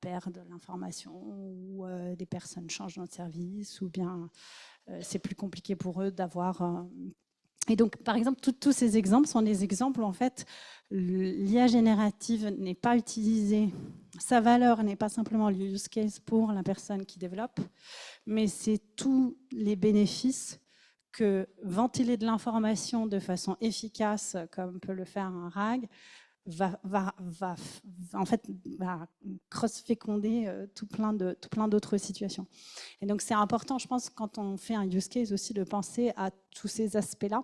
perdent l'information ou des personnes changent notre service ou bien c'est plus compliqué pour eux d'avoir... Et donc, par exemple, tous ces exemples sont des exemples où, en fait, l'IA générative n'est pas utilisée, sa valeur n'est pas simplement le use case pour la personne qui développe, mais c'est tous les bénéfices que ventiler de l'information de façon efficace, comme peut le faire un RAG, va cross-féconder tout plein d'autres situations. Et donc, c'est important, je pense, quand on fait un use case aussi, de penser à tous ces aspects-là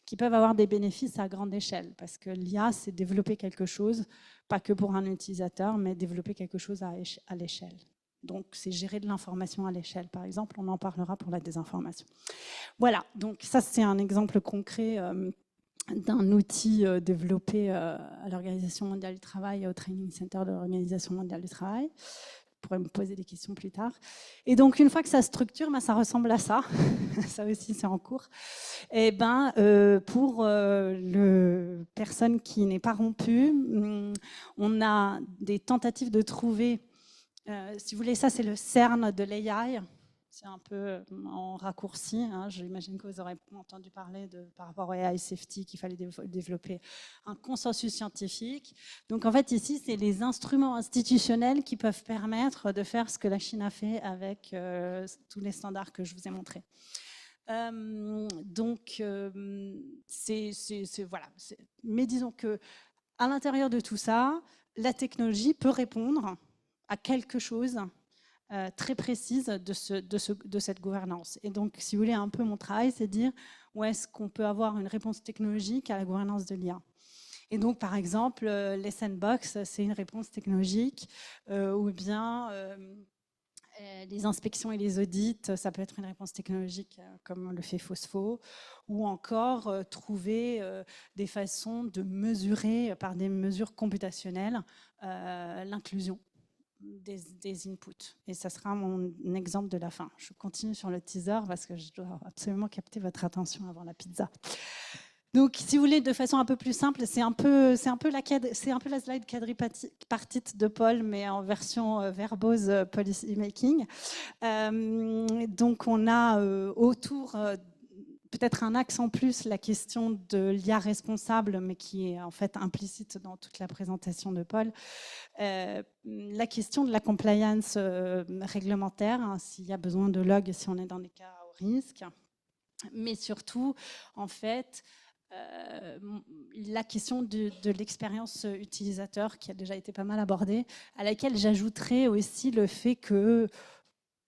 qui peuvent avoir des bénéfices à grande échelle. Parce que l'IA, c'est développer quelque chose, pas que pour un utilisateur, mais développer quelque chose à l'échelle. Donc, c'est gérer de l'information à l'échelle. Par exemple, on en parlera pour la désinformation. Voilà, donc ça, c'est un exemple concret d'un outil développé à l'Organisation mondiale du travail et au Training Center de l'Organisation mondiale du travail. Vous pourrez me poser des questions plus tard. Et donc, une fois que ça structure, ça ressemble à ça. Ça aussi, c'est en cours. Et pour le personne qui n'est pas rompue, on a des tentatives de trouver, si vous voulez, ça c'est le CERN de l'AI. C'est un peu en raccourci. J'imagine que vous aurez entendu parler par rapport au AI Safety qu'il fallait développer un consensus scientifique. Donc en fait ici, c'est les instruments institutionnels qui peuvent permettre de faire ce que la Chine a fait avec tous les standards que je vous ai montrés. Voilà. Mais disons que à l'intérieur de tout ça, la technologie peut répondre à quelque chose très précise de cette gouvernance. Et donc, si vous voulez, un peu mon travail, c'est de dire où est-ce qu'on peut avoir une réponse technologique à la gouvernance de l'IA. Et donc, par exemple, les sandbox, c'est une réponse technologique, ou bien les inspections et les audits, ça peut être une réponse technologique, comme le fait Phosphos, ou encore trouver des façons de mesurer, par des mesures computationnelles, l'inclusion des inputs. Et ça sera mon exemple de la fin. Je continue sur le teaser parce que je dois absolument capter votre attention avant la pizza. Donc, si vous voulez, de façon un peu plus simple, c'est un peu la slide quadripartite de Paul, mais en version verbose policy making. Donc, on a autour peut-être un axe en plus, la question de l'IA responsable, mais qui est en fait implicite dans toute la présentation de Paul. La question de la compliance réglementaire, s'il y a besoin de log, si on est dans des cas au risque. Mais surtout, en fait, la question de l'expérience utilisateur, qui a déjà été pas mal abordée, à laquelle j'ajouterais aussi le fait que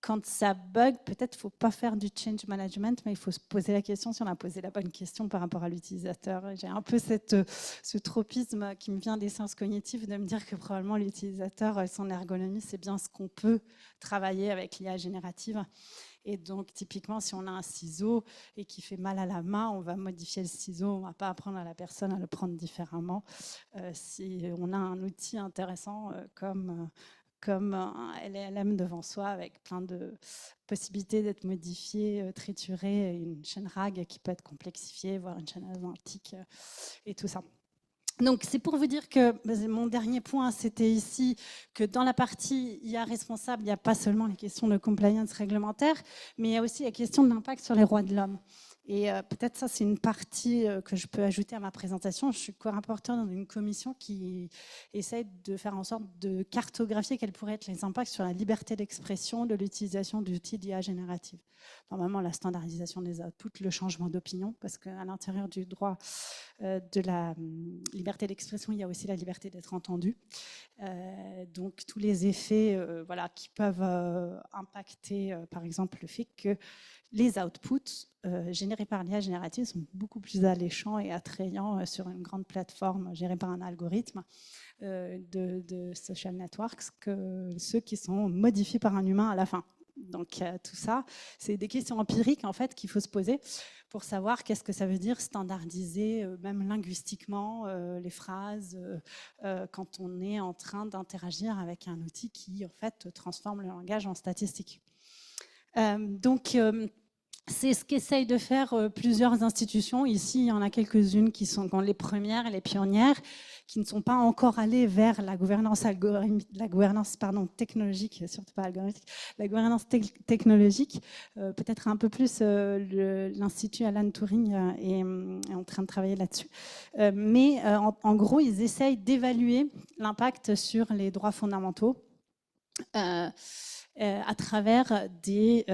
quand ça bug, peut-être qu'il ne faut pas faire du change management, mais il faut se poser la question si on a posé la bonne question par rapport à l'utilisateur. J'ai un peu ce tropisme qui me vient des sciences cognitives de me dire que probablement l'utilisateur, son ergonomie, c'est bien ce qu'on peut travailler avec l'IA générative. Et donc, typiquement, si on a un ciseau et qui fait mal à la main, on va modifier le ciseau, on ne va pas apprendre à la personne à le prendre différemment. Si on a un outil intéressant comme un LLM devant soi avec plein de possibilités d'être modifié, trituré, une chaîne RAG qui peut être complexifiée, voire une chaîne asymptotique et tout ça. Donc, c'est pour vous dire que mon dernier point, c'était ici que dans la partie IA responsable, il n'y a pas seulement les questions de compliance réglementaire, mais il y a aussi la question de l'impact sur les droits de l'homme. Et peut-être ça, c'est une partie que je peux ajouter à ma présentation. Je suis co-rapporteur dans une commission qui essaie de faire en sorte de cartographier quels pourraient être les impacts sur la liberté d'expression de l'utilisation d'outils d'IA générative. Normalement, la standardisation des outputs, le changement d'opinion, parce qu'à l'intérieur du droit de la liberté d'expression, il y a aussi la liberté d'être entendu. Donc, tous les effets qui peuvent impacter, par exemple, le fait que les outputs générés par l'IA générative sont beaucoup plus alléchants et attrayants sur une grande plateforme gérée par un algorithme de social networks que ceux qui sont modifiés par un humain à la fin. Donc tout ça, c'est des questions empiriques en fait qu'il faut se poser pour savoir qu'est-ce que ça veut dire standardiser, même linguistiquement, les phrases quand on est en train d'interagir avec un outil qui en fait transforme le langage en statistique. C'est ce qu'essayent de faire plusieurs institutions. Ici, il y en a quelques-unes qui sont les premières et les pionnières, qui ne sont pas encore allées vers la gouvernance technologique, surtout pas algorithmique, la gouvernance technologique. Peut-être un peu plus l'Institut Alan Turing est en train de travailler là-dessus. Mais en gros, ils essayent d'évaluer l'impact sur les droits fondamentaux à travers des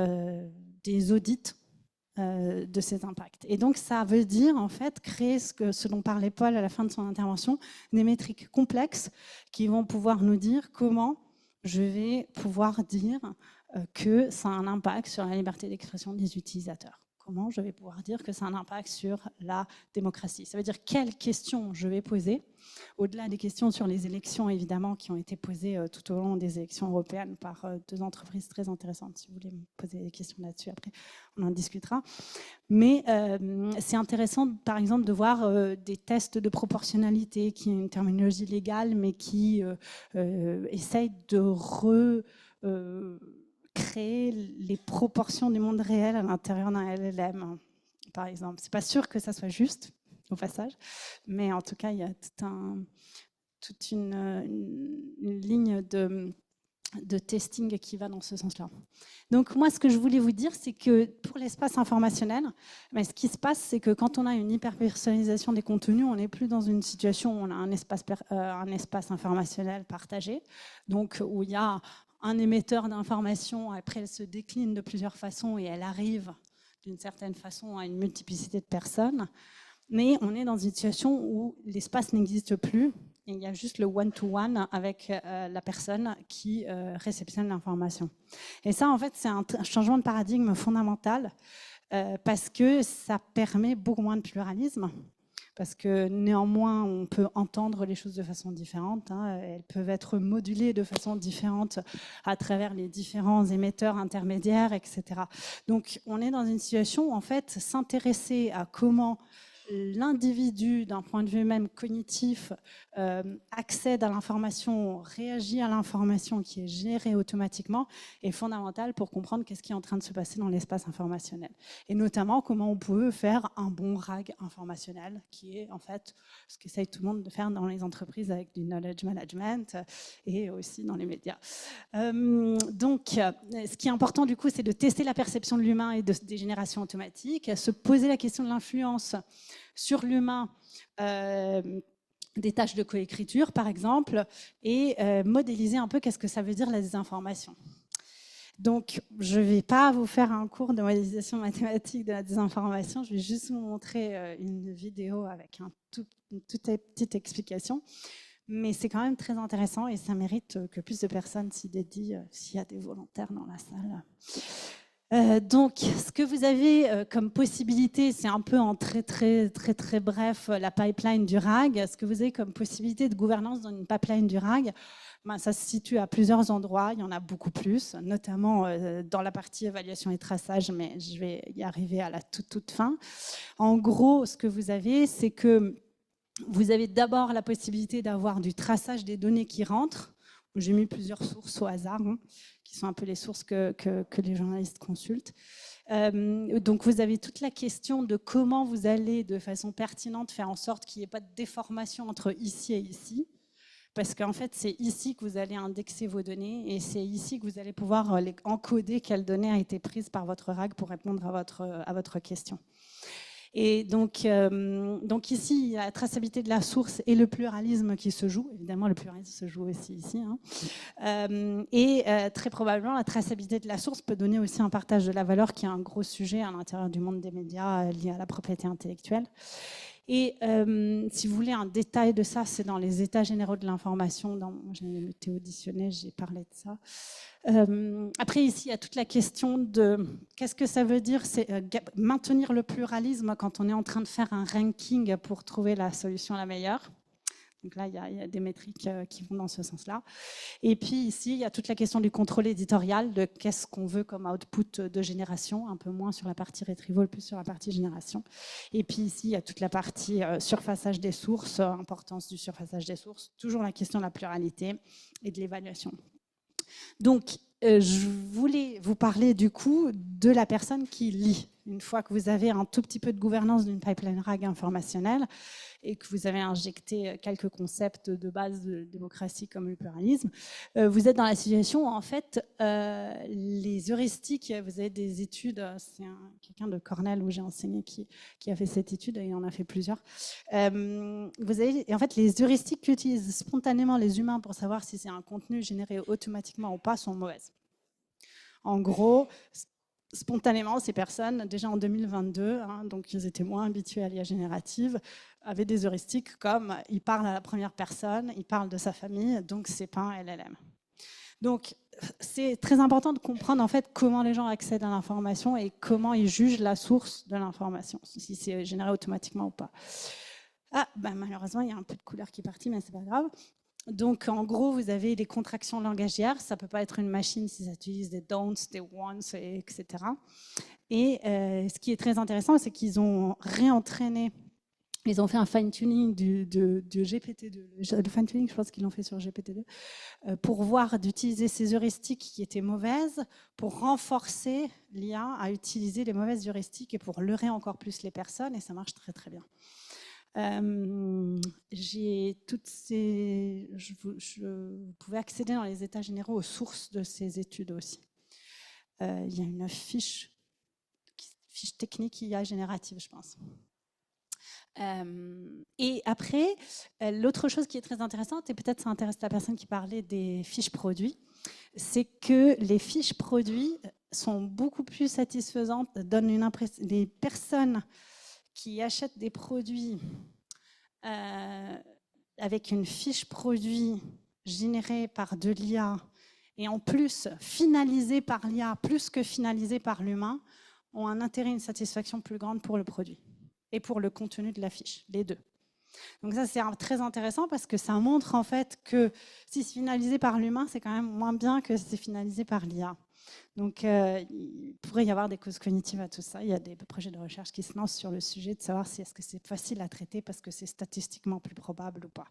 audits de ces impacts. Et donc, ça veut dire, en fait, créer ce dont parlait Paul à la fin de son intervention, des métriques complexes qui vont pouvoir nous dire comment je vais pouvoir dire que ça a un impact sur la liberté d'expression des utilisateurs. comment je vais pouvoir dire que ça a un impact sur la démocratie. Ça veut dire quelles questions je vais poser, au-delà des questions sur les élections, évidemment, qui ont été posées tout au long des élections européennes par deux entreprises très intéressantes. Si vous voulez me poser des questions là-dessus, après, on en discutera. Mais c'est intéressant, par exemple, de voir des tests de proportionnalité, qui est une terminologie légale, mais qui essaye de créer les proportions du monde réel à l'intérieur d'un LLM, par exemple. C'est pas sûr que ça soit juste, au passage, mais en tout cas, il y a toute une ligne de testing qui va dans ce sens-là. Donc moi, ce que je voulais vous dire, c'est que pour l'espace informationnel, ce qui se passe, c'est que quand on a une hyper-personnalisation des contenus, on n'est plus dans une situation où on a un espace informationnel partagé, donc où il y a un émetteur d'informations, après elle se décline de plusieurs façons et elle arrive d'une certaine façon à une multiplicité de personnes, mais on est dans une situation où l'espace n'existe plus. Et il y a juste le one-to-one avec la personne qui réceptionne l'information. Et ça, en fait, c'est un changement de paradigme fondamental parce que ça permet beaucoup moins de pluralisme. Parce que néanmoins, on peut entendre les choses de façon différente. Elles peuvent être modulées de façon différente à travers les différents émetteurs intermédiaires, etc. Donc, on est dans une situation où, en fait, s'intéresser à comment l'individu, d'un point de vue même cognitif, accède à l'information, réagit à l'information qui est gérée automatiquement, est fondamental pour comprendre qu'est-ce qui est en train de se passer dans l'espace informationnel. Et notamment, comment on peut faire un bon RAG informationnel, qui est en fait ce qu'essaye tout le monde de faire dans les entreprises avec du knowledge management et aussi dans les médias. Donc, ce qui est important du coup, c'est de tester la perception de l'humain et des générations automatiques, se poser la question de l'influence sur l'humain des tâches de coécriture, par exemple, et modéliser un peu qu'est-ce que ça veut dire la désinformation. Donc, je ne vais pas vous faire un cours de modélisation mathématique de la désinformation, je vais juste vous montrer une vidéo avec une toute petite explication. Mais c'est quand même très intéressant et ça mérite que plus de personnes s'y dédient, s'il y a des volontaires dans la salle. Donc, ce que vous avez comme possibilité, c'est un peu en très bref la pipeline du RAG. Ce que vous avez comme possibilité de gouvernance dans une pipeline du RAG, ça se situe à plusieurs endroits, il y en a beaucoup plus, notamment dans la partie évaluation et traçage, mais je vais y arriver à la toute fin. En gros, ce que vous avez, c'est que vous avez d'abord la possibilité d'avoir du traçage des données qui rentrent. J'ai mis plusieurs sources au hasard, qui sont un peu les sources que les journalistes consultent. Donc vous avez toute la question de comment vous allez de façon pertinente faire en sorte qu'il n'y ait pas de déformation entre ici et ici. Parce qu'en fait, c'est ici que vous allez indexer vos données et c'est ici que vous allez pouvoir encoder quelle donnée a été prise par votre RAG pour répondre à votre question. Et donc ici, il y a la traçabilité de la source et le pluralisme qui se joue. Évidemment, le pluralisme se joue aussi ici. Et très probablement, la traçabilité de la source peut donner aussi un partage de la valeur qui est un gros sujet à l'intérieur du monde des médias lié à la propriété intellectuelle. Et si vous voulez un détail de ça, c'est dans les états généraux de l'information. J'ai été auditionnée, j'ai parlé de ça. Après, ici, il y a toute la question de qu'est-ce que ça veut dire, c'est maintenir le pluralisme quand on est en train de faire un ranking pour trouver la solution la meilleure. Donc là, il y a des métriques qui vont dans ce sens-là. Et puis ici, il y a toute la question du contrôle éditorial, de qu'est-ce qu'on veut comme output de génération, un peu moins sur la partie retrieval, plus sur la partie génération. Et puis ici, il y a toute la partie surfaçage des sources, importance du surfaçage des sources, toujours la question de la pluralité et de l'évaluation. Donc, je voulais vous parler du coup de la personne qui lit. Une fois que vous avez un tout petit peu de gouvernance d'une pipeline RAG informationnelle et que vous avez injecté quelques concepts de base de démocratie comme le pluralisme, vous êtes dans la situation où en fait les heuristiques, vous avez des études, c'est quelqu'un de Cornell où j'ai enseigné qui a fait cette étude et il en a fait plusieurs. Vous avez en fait les heuristiques qu'utilisent spontanément les humains pour savoir si c'est un contenu généré automatiquement ou pas sont mauvaises. En gros, spontanément, ces personnes, déjà en 2022, donc ils étaient moins habitués à l'IA générative, avaient des heuristiques comme il parle à la première personne, il parle de sa famille, donc c'est pas un LLM. Donc, c'est très important de comprendre en fait comment les gens accèdent à l'information et comment ils jugent la source de l'information, si c'est généré automatiquement ou pas. Ah, bah, malheureusement, il y a un peu de couleur qui est partie, mais c'est pas grave. Donc, en gros, vous avez les contractions langagières. Ça peut pas être une machine si ça utilise des don'ts, des wants, etc. Et ce qui est très intéressant, c'est qu'ils ont réentraîné. Ils ont fait un fine-tuning du GPT-2. Le fine-tuning, je pense qu'ils l'ont fait sur GPT-2, pour voir d'utiliser ces heuristiques qui étaient mauvaises, pour renforcer l'IA à utiliser les mauvaises heuristiques et pour leurrer encore plus les personnes, et ça marche très très bien. J'ai toutes ces... vous pouvez accéder dans les états généraux aux sources de ces études aussi. Il y a une fiche technique IA générative, je pense. Et après, l'autre chose qui est très intéressante, et peut-être ça intéresse la personne qui parlait des fiches produits, c'est que les fiches produits sont beaucoup plus satisfaisantes, donnent une impression. Les personnes qui achètent des produits avec une fiche produit générée par de l'IA et en plus finalisée par l'IA plus que finalisée par l'humain, ont un intérêt et une satisfaction plus grande pour le produit et pour le contenu de la fiche, les deux. Donc ça, c'est très intéressant parce que ça montre en fait que si c'est finalisé par l'humain, c'est quand même moins bien que si c'est finalisé par l'IA. Donc il pourrait y avoir des causes cognitives à tout ça. Il y a des projets de recherche qui se lancent sur le sujet de savoir si est-ce que c'est facile à traiter parce que c'est statistiquement plus probable ou pas.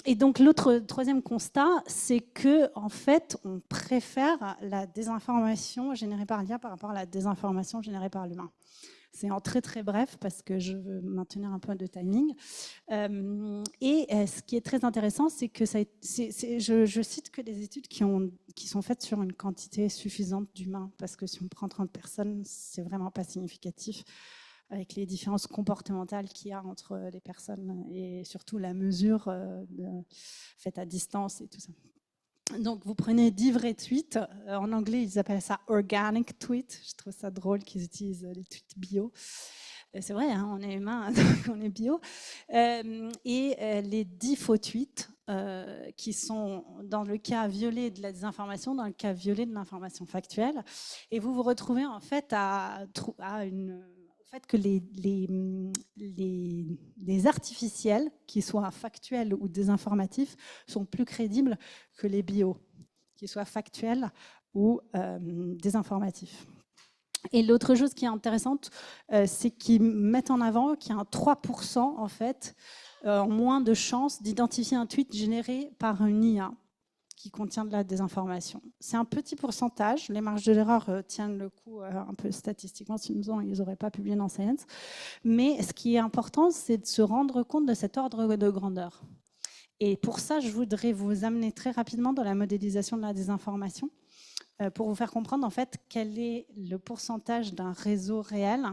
Et donc troisième constat, c'est que en fait, on préfère la désinformation générée par l'IA par rapport à la désinformation générée par l'humain. C'est en très très bref parce que je veux maintenir un peu de timing. Et ce qui est très intéressant, c'est que je cite que des études qui sont faites sur une quantité suffisante d'humains, parce que si on prend 30 personnes, c'est vraiment pas significatif avec les différences comportementales qu'il y a entre les personnes et surtout la mesure faite à distance et tout ça. Donc, vous prenez 10 vrais tweets. En anglais, ils appellent ça organic tweet. Je trouve ça drôle qu'ils utilisent les tweets bio. C'est vrai, hein, on est humain, donc on est bio. Et les 10 faux tweets qui sont, dans le cas violé de la désinformation, dans le cas violé de l'information factuelle. Et vous vous retrouvez en fait que les artificiels, qu'ils soient factuels ou désinformatifs, sont plus crédibles que les bio, qu'ils soient factuels ou désinformatifs. Et l'autre chose qui est intéressante, c'est qu'ils mettent en avant qu'il y a un 3% en fait, en moins de chances d'identifier un tweet généré par une IA qui contient de la désinformation. C'est un petit pourcentage. Les marges de l'erreur tiennent le coup un peu statistiquement, sinon ils n'auraient pas publié dans Science. Mais ce qui est important, c'est de se rendre compte de cet ordre de grandeur. Et pour ça, je voudrais vous amener très rapidement dans la modélisation de la désinformation pour vous faire comprendre en fait quel est le pourcentage d'un réseau réel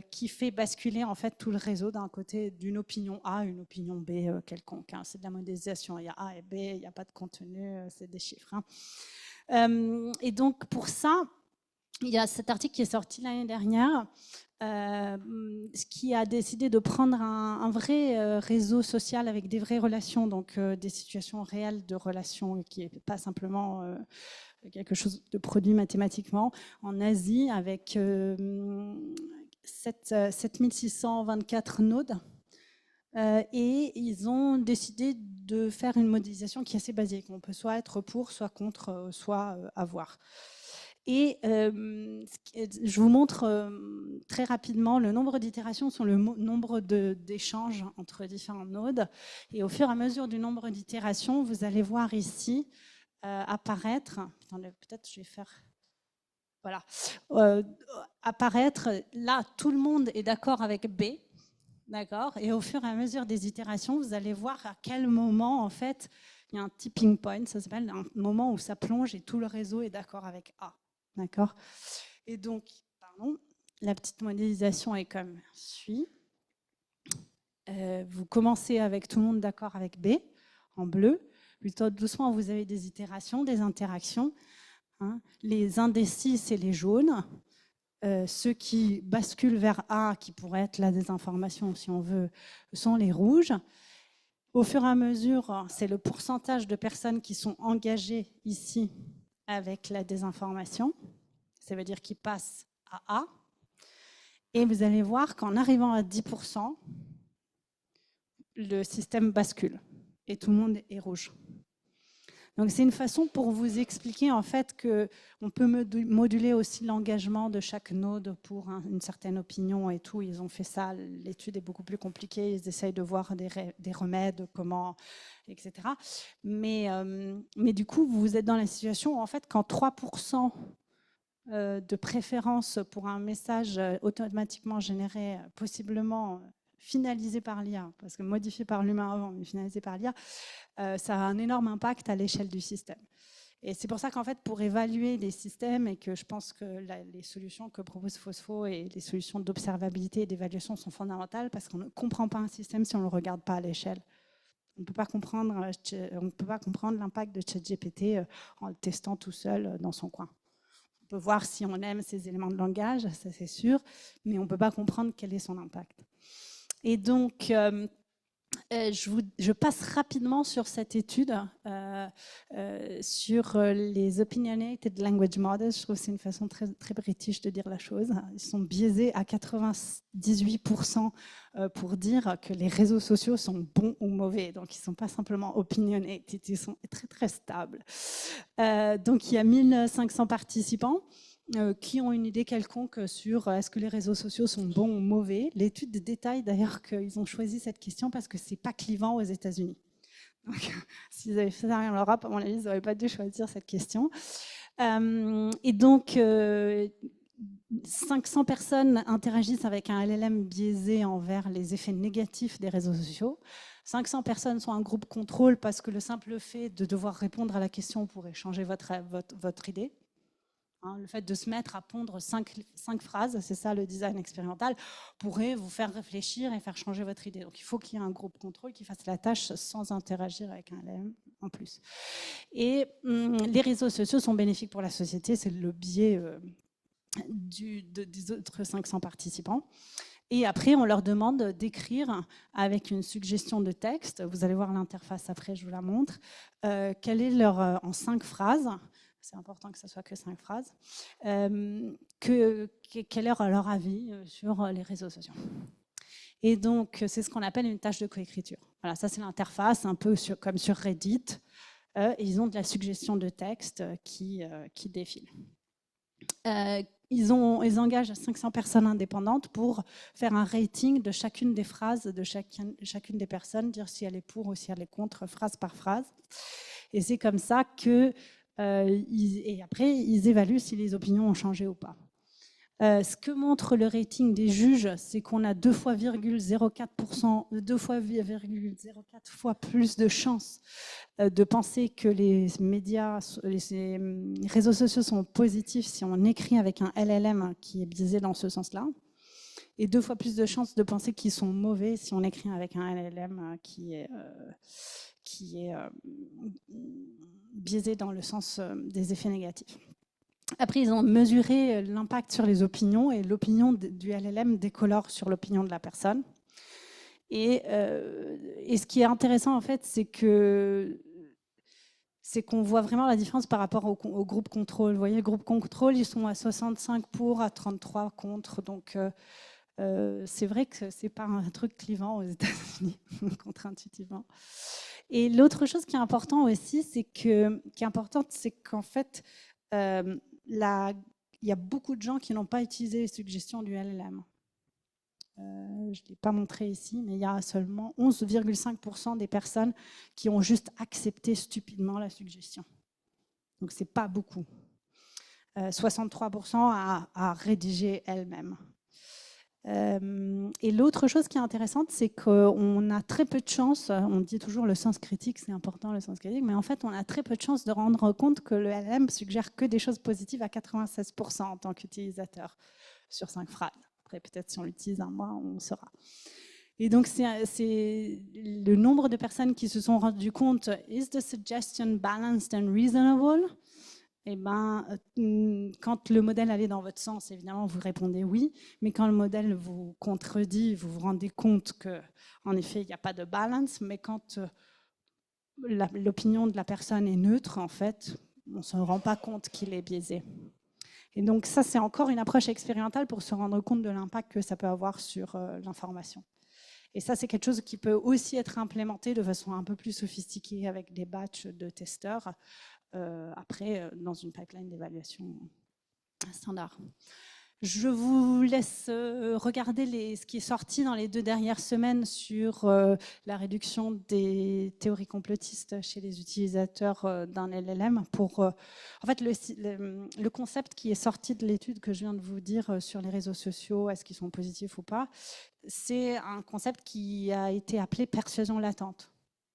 qui fait basculer en fait tout le réseau d'un côté d'une opinion A à une opinion B quelconque. Hein. C'est de la modélisation, il y a A et B, il n'y a pas de contenu, c'est des chiffres. Hein. Et donc pour ça, il y a cet article qui est sorti l'année dernière, qui a décidé de prendre un vrai réseau social avec des vraies relations, donc des situations réelles de relations, qui n'est pas simplement quelque chose de produit mathématiquement, en Asie avec 7624 nodes. Et ils ont décidé de faire une modélisation qui est assez basique. On peut soit être pour, soit contre, soit avoir. Et je vous montre très rapidement le nombre d'itérations sur le nombre d'échanges entre différents nodes. Et au fur et à mesure du nombre d'itérations, vous allez voir ici apparaître... Attendez, peut-être je vais faire... Voilà. Apparaître, là, tout le monde est d'accord avec B. D'accord. Et au fur et à mesure des itérations, vous allez voir à quel moment, en fait, il y a un tipping point, ça s'appelle un moment où ça plonge et tout le réseau est d'accord avec A. D'accord. Et donc, pardon, la petite modélisation est comme suit. Vous commencez avec tout le monde d'accord avec B, en bleu. Plutôt doucement, vous avez des itérations, des interactions. Hein. Les indécis, c'est les jaunes. Ceux qui basculent vers A, qui pourrait être la désinformation si on veut, sont les rouges. Au fur et à mesure, c'est le pourcentage de personnes qui sont engagées ici avec la désinformation. Ça veut dire qu'ils passent à A. Et vous allez voir qu'en arrivant à 10%, le système bascule et tout le monde est rouge. Donc c'est une façon pour vous expliquer en fait qu'on peut moduler aussi l'engagement de chaque node pour une certaine opinion et tout. Ils ont fait ça, l'étude est beaucoup plus compliquée, ils essayent de voir des remèdes, comment, etc. Mais du coup, vous êtes dans la situation où en fait, quand 3% de préférence pour un message automatiquement généré, possiblement finalisé par l'IA, parce que modifié par l'humain avant, mais finalisé par l'IA, ça a un énorme impact à l'échelle du système. Et c'est pour ça qu'en fait, pour évaluer les systèmes, et que je pense que les solutions que propose Phosphos et les solutions d'observabilité et d'évaluation sont fondamentales, parce qu'on ne comprend pas un système si on ne le regarde pas à l'échelle. On ne peut pas comprendre l'impact de ChatGPT en le testant tout seul dans son coin. On peut voir si on aime ces éléments de langage, ça c'est sûr, mais on ne peut pas comprendre quel est son impact. Et donc, je passe rapidement sur cette étude, sur les Opinionated Language Models. Je trouve que c'est une façon très, très british de dire la chose. Ils sont biaisés à 98% pour dire que les réseaux sociaux sont bons ou mauvais. Donc, ils ne sont pas simplement opinionated, ils sont très, très stables. Donc, il y a 1500 participants qui ont une idée quelconque sur est-ce que les réseaux sociaux sont bons ou mauvais. L'étude détaille d'ailleurs qu'ils ont choisi cette question parce que ce n'est pas clivant aux États-Unis. Donc, s'ils avaient fait ça en Europe, à mon avis, ils n'auraient pas dû choisir cette question. Et donc, 500 personnes interagissent avec un LLM biaisé envers les effets négatifs des réseaux sociaux. 500 personnes sont un groupe contrôle parce que le simple fait de devoir répondre à la question pourrait changer votre idée. Le fait de se mettre à pondre 5 phrases, c'est ça le design expérimental, pourrait vous faire réfléchir et faire changer votre idée. Donc il faut qu'il y ait un groupe contrôle qui fasse la tâche sans interagir avec un LLM en plus. Et les réseaux sociaux sont bénéfiques pour la société, c'est le biais des autres 500 participants. Et après, on leur demande d'écrire avec une suggestion de texte. Vous allez voir l'interface après, je vous la montre. Quelle est en 5 phrases. C'est important que ce soit que 5 phrases. Quel est leur avis sur les réseaux sociaux. Et donc, c'est ce qu'on appelle une tâche de coécriture. Voilà, ça c'est l'interface, un peu comme sur Reddit. Ils ont de la suggestion de texte qui défile. Ils engagent 500 personnes indépendantes pour faire un rating de chacune des phrases de chacune des personnes, dire si elle est pour ou si elle est contre, phrase par phrase. Et c'est comme ça que et après, ils évaluent si les opinions ont changé ou pas. Ce que montre le rating des juges, c'est qu'on a 2,04 fois plus de chances de penser que les médias, les réseaux sociaux sont positifs si on écrit avec un LLM qui est biaisé dans ce sens-là, et 2 fois plus de chances de penser qu'ils sont mauvais si on écrit avec un LLM qui est biaisé dans le sens des effets négatifs. Après, ils ont mesuré l'impact sur les opinions et l'opinion du LLM décolore sur l'opinion de la personne. Et ce qui est intéressant, en fait, c'est qu'on voit vraiment la différence par rapport au groupe contrôle. Vous voyez, le groupe contrôle, ils sont à 65 pour, à 33 contre. Donc, c'est vrai que ce n'est pas un truc clivant aux États-Unis, contre-intuitivement. Et l'autre chose qui est importante aussi, c'est qu'en fait, il y a beaucoup de gens qui n'ont pas utilisé les suggestions du LLM. Je ne l'ai pas montré ici, mais il y a seulement 11,5% des personnes qui ont juste accepté stupidement la suggestion. Donc, ce n'est pas beaucoup. 63% à rédiger elle-même. Et l'autre chose qui est intéressante, c'est qu'on a très peu de chance, on dit toujours le sens critique, c'est important le sens critique, mais en fait on a très peu de chance de rendre compte que le LLM suggère que des choses positives à 96% en tant qu'utilisateur sur 5 phrases. Après peut-être si on l'utilise un mois, on saura. Et donc c'est le nombre de personnes qui se sont rendues compte, is the suggestion balanced and reasonable? eh ben, quand le modèle allait dans votre sens, évidemment, vous répondez oui, mais quand le modèle vous contredit, vous vous rendez compte que, en effet, il n'y a pas de balance, mais quand l'opinion de la personne est neutre, en fait, on ne se rend pas compte qu'il est biaisé. Et donc ça, c'est encore une approche expérimentale pour se rendre compte de l'impact que ça peut avoir sur l'information. Et ça, c'est quelque chose qui peut aussi être implémenté de façon un peu plus sophistiquée avec des batchs de testeurs, après, dans une pipeline d'évaluation standard. Je vous laisse regarder ce qui est sorti dans les 2 dernières semaines sur la réduction des théories complotistes chez les utilisateurs d'un LLM. En fait, le concept qui est sorti de l'étude que je viens de vous dire sur les réseaux sociaux, est-ce qu'ils sont positifs ou pas, c'est un concept qui a été appelé persuasion latente.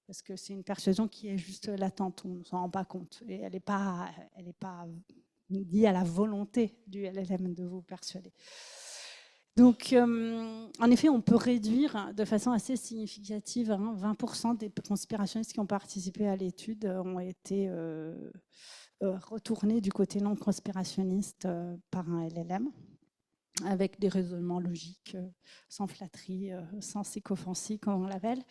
Parce que c'est une persuasion qui est juste latente, on ne s'en rend pas compte. Et elle n'est pas liée à la volonté du LLM de vous persuader. Donc, en effet, on peut réduire de façon assez significative, 20% des conspirationnistes qui ont participé à l'étude ont été retournés du côté non conspirationniste par un LLM, avec des raisonnements logiques, sans flatterie, sans sycophantie, comme on l'appelle.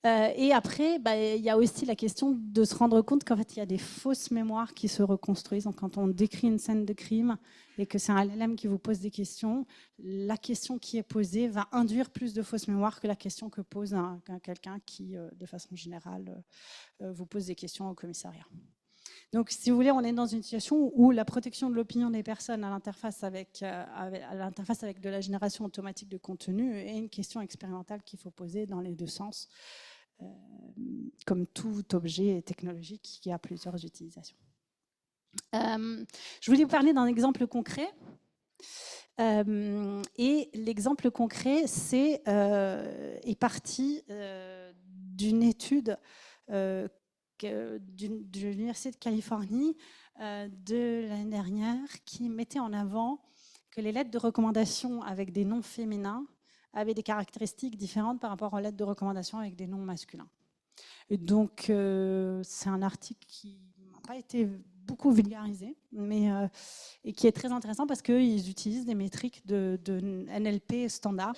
Et après, il y a aussi la question de se rendre compte qu'en fait, il y a des fausses mémoires qui se reconstruisent. Donc, quand on décrit une scène de crime et que c'est un LLM qui vous pose des questions, la question qui est posée va induire plus de fausses mémoires que la question que pose quelqu'un qui, de façon générale, vous pose des questions au commissariat. Donc, si vous voulez, on est dans une situation où la protection de l'opinion des personnes à l'interface avec de la génération automatique de contenu est une question expérimentale qu'il faut poser dans les 2 sens, comme tout objet technologique qui a plusieurs utilisations. Je voulais vous parler d'un exemple concret. Et l'exemple concret est parti d'une étude de l'Université de Californie de l'année dernière qui mettait en avant que les lettres de recommandation avec des noms féminins avaient des caractéristiques différentes par rapport aux lettres de recommandation avec des noms masculins. Et donc, c'est un article qui n'a pas été beaucoup vulgarisé, et qui est très intéressant parce qu'ils utilisent des métriques de NLP standard,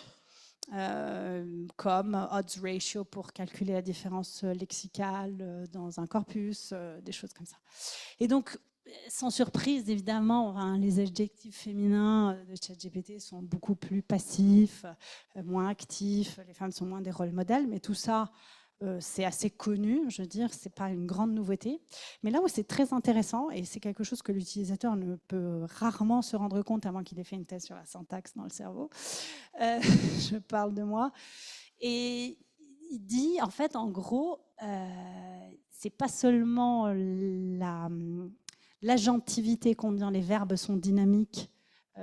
comme odds ratio pour calculer la différence lexicale dans un corpus, des choses comme ça. Et donc, sans surprise, évidemment, les adjectifs féminins de ChatGPT sont beaucoup plus passifs, moins actifs, les femmes sont moins des rôles modèles, mais tout ça, c'est assez connu, je veux dire, c'est pas une grande nouveauté. Mais là où c'est très intéressant, et c'est quelque chose que l'utilisateur ne peut rarement se rendre compte, à moins qu'il ait fait une thèse sur la syntaxe dans le cerveau, je parle de moi, et il dit, en fait, en gros, c'est pas seulement l'agentivité, combien les verbes sont dynamiques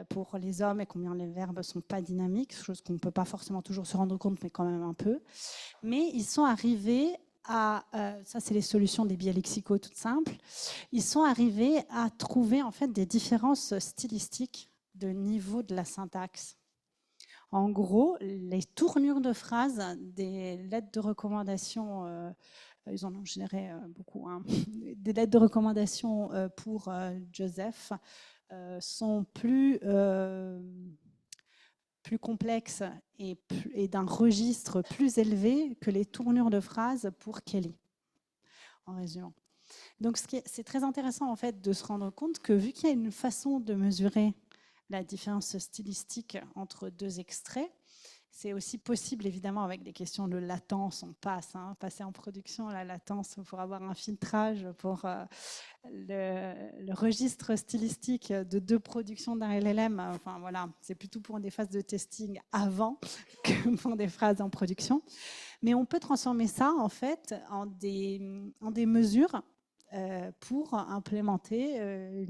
pour les hommes et combien les verbes ne sont pas dynamiques, chose qu'on ne peut pas forcément toujours se rendre compte, mais quand même un peu. Mais ils sont arrivés à, ça c'est les solutions des biais lexicaux toutes simples, ils sont arrivés à trouver en fait des différences stylistiques de niveau de la syntaxe. En gros, les tournures de phrases des lettres de recommandation, ils en ont généré beaucoup, des lettres de recommandation pour Joseph, sont plus complexes et d'un registre plus élevé que les tournures de phrases pour Kelly, en résumant. Donc c'est très intéressant en fait de se rendre compte que vu qu'il y a une façon de mesurer la différence stylistique entre 2 extraits, c'est aussi possible, évidemment, avec des questions de latence, on passe, passer en production, la latence, pour avoir un filtrage pour le registre stylistique de 2 productions d'un LLM. Enfin, voilà, c'est plutôt pour des phases de testing avant que pour des phrases en production. Mais on peut transformer ça, en fait, en des mesures pour implémenter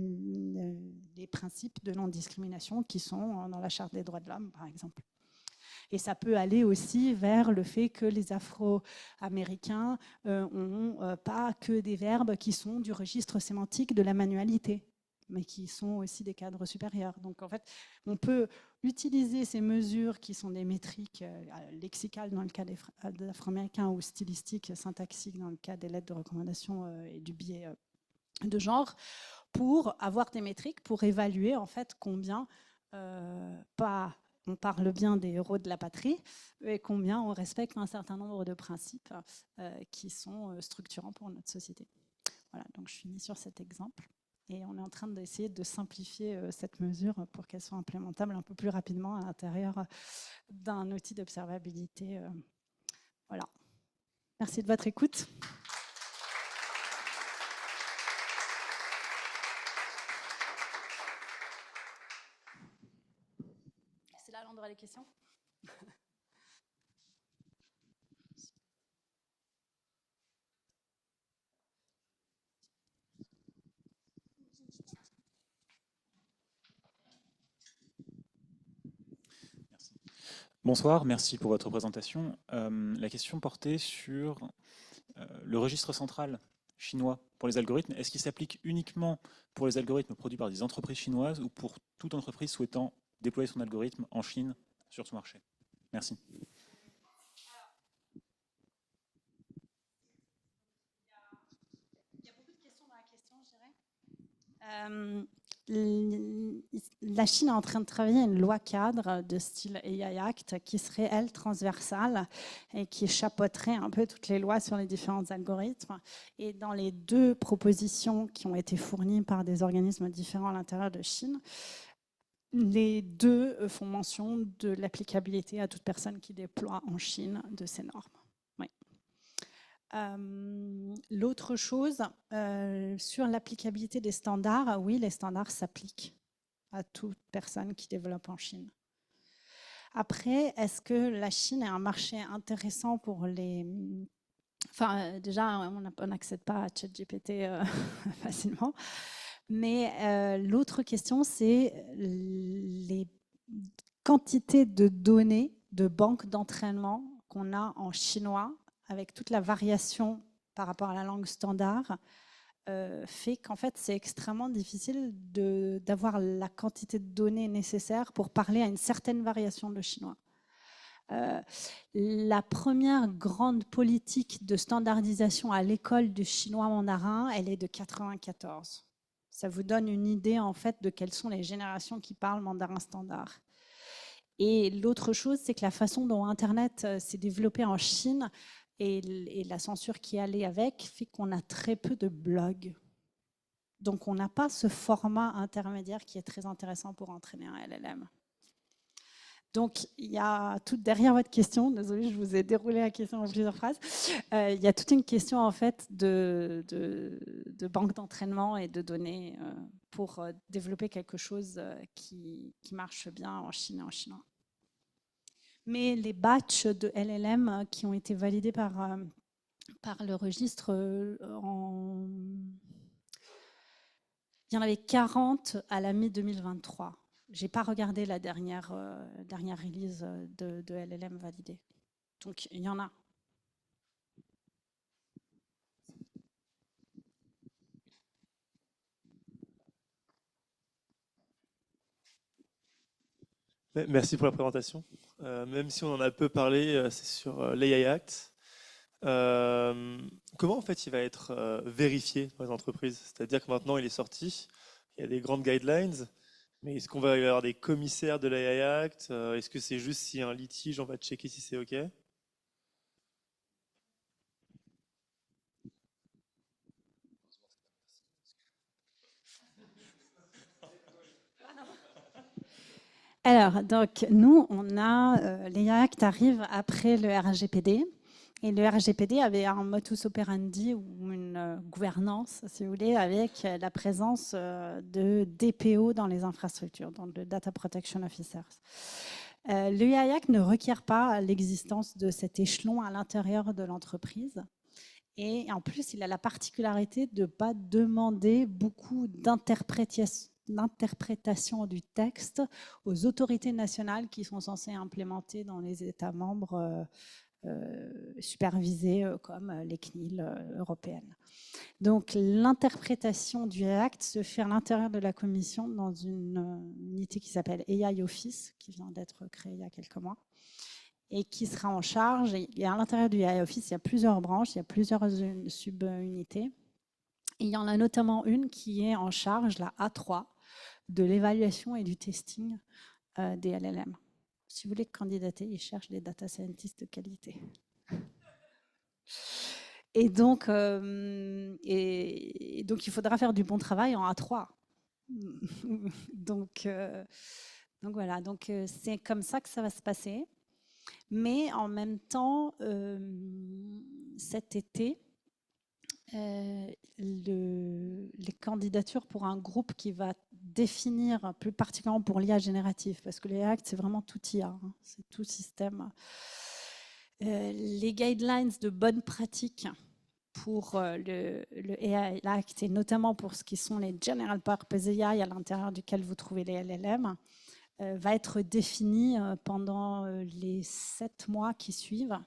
les principes de non-discrimination qui sont dans la Charte des droits de l'homme, par exemple. Et ça peut aller aussi vers le fait que les Afro-Américains n'ont pas que des verbes qui sont du registre sémantique de la manualité, mais qui sont aussi des cadres supérieurs. Donc en fait, on peut utiliser ces mesures qui sont des métriques lexicales dans le cas des Afro-Américains ou stylistiques, syntaxiques dans le cas des lettres de recommandation et du biais de genre, pour avoir des métriques, pour évaluer en fait combien, on parle bien des héros de la patrie, et combien on respecte un certain nombre de principes qui sont structurants pour notre société. Voilà, donc je finis sur cet exemple. Et on est en train d'essayer de simplifier cette mesure pour qu'elle soit implémentable un peu plus rapidement à l'intérieur d'un outil d'observabilité. Voilà. Merci de votre écoute. C'est là l'endroit des questions. Bonsoir, merci pour votre présentation. La question portait sur le registre central chinois pour les algorithmes. Est-ce qu'il s'applique uniquement pour les algorithmes produits par des entreprises chinoises ou pour toute entreprise souhaitant déployer son algorithme en Chine sur son marché? Merci. Il y a beaucoup de questions dans la question, je dirais. La Chine est en train de travailler à une loi cadre de style AI Act qui serait, elle, transversale et qui chapeauterait un peu toutes les lois sur les différents algorithmes. Et dans les 2 propositions qui ont été fournies par des organismes différents à l'intérieur de Chine, les 2 font mention de l'applicabilité à toute personne qui déploie en Chine de ces normes. Oui. L'autre chose, sur l'applicabilité des standards, oui, les standards s'appliquent à toute personne qui développe en Chine. Après, est-ce que la Chine est un marché intéressant pour les... Enfin, déjà, on n'accède pas à ChatGPT facilement. Mais l'autre question, c'est les quantités de données de banques d'entraînement qu'on a en chinois, avec toute la variation par rapport à la langue standard, fait qu'en fait, c'est extrêmement difficile d'avoir la quantité de données nécessaire pour parler à une certaine variation de chinois. La première grande politique de standardisation à l'école du chinois mandarin, elle est de 1994. Ça vous donne une idée en fait de quelles sont les générations qui parlent mandarin standard. Et l'autre chose, c'est que la façon dont Internet s'est développé en Chine et la censure qui allait avec fait qu'on a très peu de blogs. Donc on n'a pas ce format intermédiaire qui est très intéressant pour entraîner un LLM. Donc, il y a tout derrière votre question, désolée, je vous ai déroulé la question en plusieurs phrases, il y a toute une question en fait de banque d'entraînement et de données pour développer quelque chose qui marche bien en Chine et en chinois. Mais les batchs de LLM qui ont été validés par le registre, il y en avait 40 à la mi-2023. Je n'ai pas regardé la dernière release de LLM validée. Donc, il y en a. Merci pour la présentation. Même si on en a peu parlé, c'est sur l'AI Act. Comment en fait il va être vérifié dans les entreprises? C'est-à-dire que maintenant il est sorti, il y a des grandes guidelines, mais est-ce qu'on va y avoir des commissaires de l'AI Act? Est-ce que c'est juste s'il y a un litige, on va checker si c'est OK? Alors, donc, nous, on a... l'AI Act arrive après le RGPD. Et le RGPD avait un modus operandi ou une gouvernance, si vous voulez, avec la présence de DPO dans les infrastructures, donc de Data Protection Officers. Le AI Act ne requiert pas l'existence de cet échelon à l'intérieur de l'entreprise. Et en plus, il a la particularité de ne pas demander beaucoup d'interprétation du texte aux autorités nationales qui sont censées implémenter dans les États membres supervisées comme les CNIL européennes. Donc l'interprétation du Act se fait à l'intérieur de la commission dans une unité qui s'appelle AI Office, qui vient d'être créée il y a quelques mois, et qui sera en charge. Et à l'intérieur du AI Office, il y a plusieurs branches, il y a plusieurs sub-unités. Et il y en a notamment une qui est en charge, la A3, de l'évaluation et du testing des LLM. Si vous voulez candidater, ils cherchent des data scientists de qualité. Et donc, il faudra faire du bon travail en A3. donc voilà, c'est comme ça que ça va se passer. Mais en même temps, cet été, les candidatures pour un groupe qui va définir, plus particulièrement pour l'IA générative, parce que l'IA Act, c'est vraiment tout IA, hein, c'est tout système. Les guidelines de bonne pratique pour le AI Act, et notamment pour ce qui sont les General Purpose AI à l'intérieur duquel vous trouvez les LLM, va être défini pendant les 7 mois qui suivent,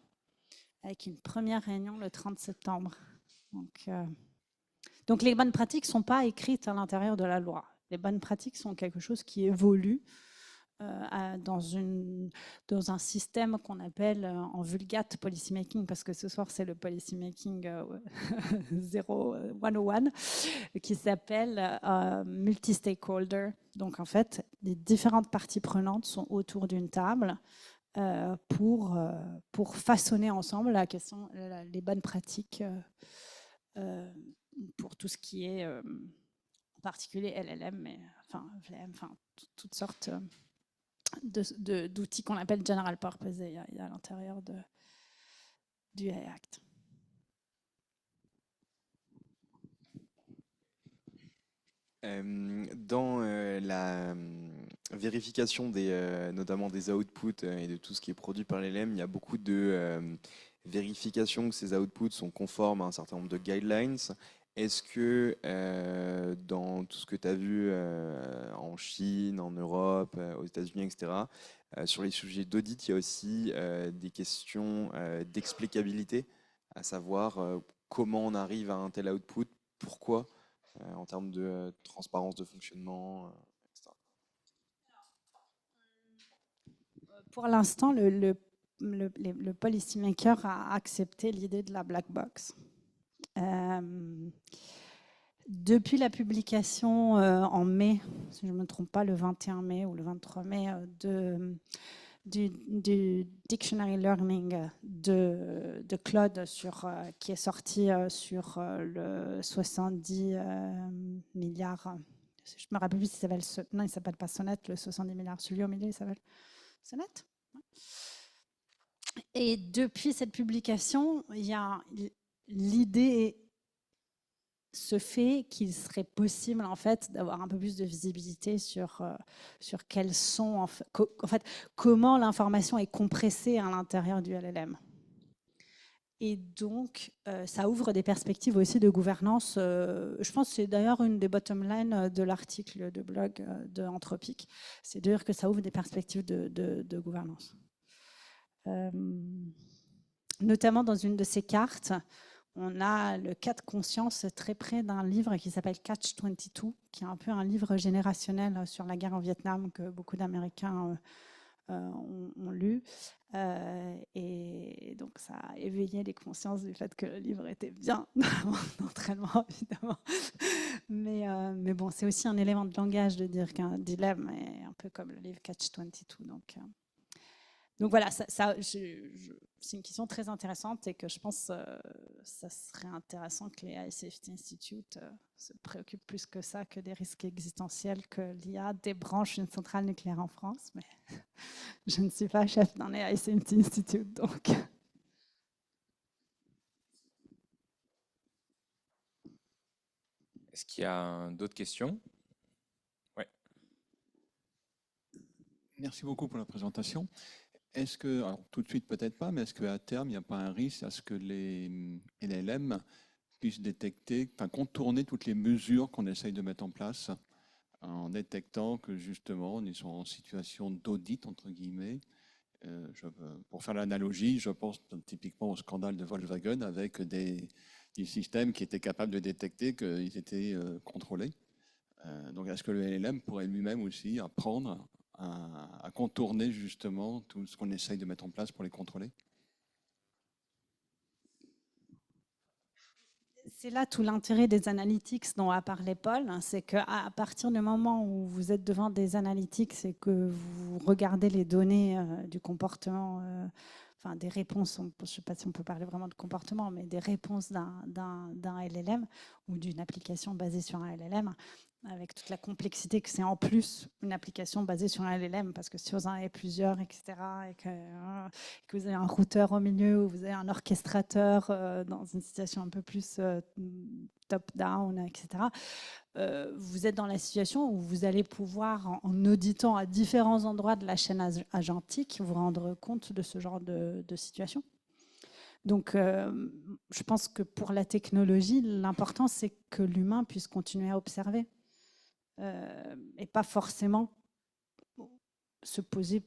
avec une première réunion le 30 septembre. Donc les bonnes pratiques ne sont pas écrites à l'intérieur de la loi. Les bonnes pratiques sont quelque chose qui évolue dans un système qu'on appelle en vulgate policy making, parce que ce soir c'est le policy making 101, qui s'appelle multi-stakeholder. Donc en fait, les différentes parties prenantes sont autour d'une table pour façonner ensemble la question, les bonnes pratiques pour tout ce qui est en particulier LLM, mais enfin VM, enfin toutes sortes d'outils qu'on appelle General Purpose AI à l'intérieur du AI Act. Dans la vérification notamment des outputs et de tout ce qui est produit par l'LM, il y a beaucoup de vérification que ces outputs sont conformes à un certain nombre de guidelines. Est-ce que dans tout ce que tu as vu en Chine, en Europe, aux États-Unis, etc., sur les sujets d'audit, il y a aussi des questions d'explicabilité, à savoir comment on arrive à un tel output, pourquoi, en termes de transparence de fonctionnement, etc. Pour l'instant, le policymaker a accepté l'idée de la black box. Depuis la publication en mai, si je ne me trompe pas, le 21 mai ou le 23 mai, du Dictionary Learning de Claude qui est sorti sur le 70 milliards. Je me rappelle plus s'il s'appelle non, il s'appelle pas Sonnet, le 70 milliards. Celui au milieu, il s'appelle Sonnet. Et depuis cette publication, il y a l'idée se fait qu'il serait possible en fait d'avoir un peu plus de visibilité sur quels sont en fait comment l'information est compressée à l'intérieur du LLM. Et donc ça ouvre des perspectives aussi de gouvernance. Je pense que c'est d'ailleurs une des bottom lines de l'article de blog de Anthropic, c'est de dire que ça ouvre des perspectives de gouvernance. Notamment dans une de ces cartes, on a le cas de conscience très près d'un livre qui s'appelle Catch-22, qui est un peu un livre générationnel sur la guerre au Vietnam que beaucoup d'Américains ont lu. Et donc ça a éveillé les consciences du fait que le livre était bien d'entraînement, évidemment. Mais bon, c'est aussi un élément de langage de dire qu'un dilemme est un peu comme le livre Catch-22. Donc voilà, c'est une question très intéressante et que je pense ça serait intéressant que les AI Safety Institute se préoccupent plus que ça, que des risques existentiels, que l'IA débranche une centrale nucléaire en France. Mais je ne suis pas chef d'un AI Safety Institute, donc... Est-ce qu'il y a d'autres questions? Ouais. Merci beaucoup pour la présentation. Est-ce que, alors tout de suite peut-être pas, mais est-ce qu'à terme, il n'y a pas un risque à ce que les LLM puissent détecter, enfin contourner toutes les mesures qu'on essaye de mettre en place en détectant que justement, ils sont en situation d'audit, entre guillemets. Pour faire l'analogie, je pense typiquement au scandale de Volkswagen avec des systèmes qui étaient capables de détecter qu'ils étaient contrôlés. Donc est-ce que le LLM pourrait lui-même aussi apprendre à contourner justement tout ce qu'on essaye de mettre en place pour les contrôler? C'est là tout l'intérêt des analytics dont a parlé Paul, c'est qu'à partir du moment où vous êtes devant des analytics et que vous regardez les données du comportement, enfin des réponses, je ne sais pas si on peut parler vraiment de comportement, mais des réponses d'un LLM ou d'une application basée sur un LLM, avec toute la complexité que c'est en plus une application basée sur un LLM, parce que si vous en avez plusieurs, etc., et que vous avez un routeur au milieu, ou vous avez un orchestrateur dans une situation un peu plus top-down, etc., vous êtes dans la situation où vous allez pouvoir, en auditant à différents endroits de la chaîne agentique, vous rendre compte de ce genre de situation. Donc, je pense que pour la technologie, l'important, c'est que l'humain puisse continuer à observer. Et pas forcément se poser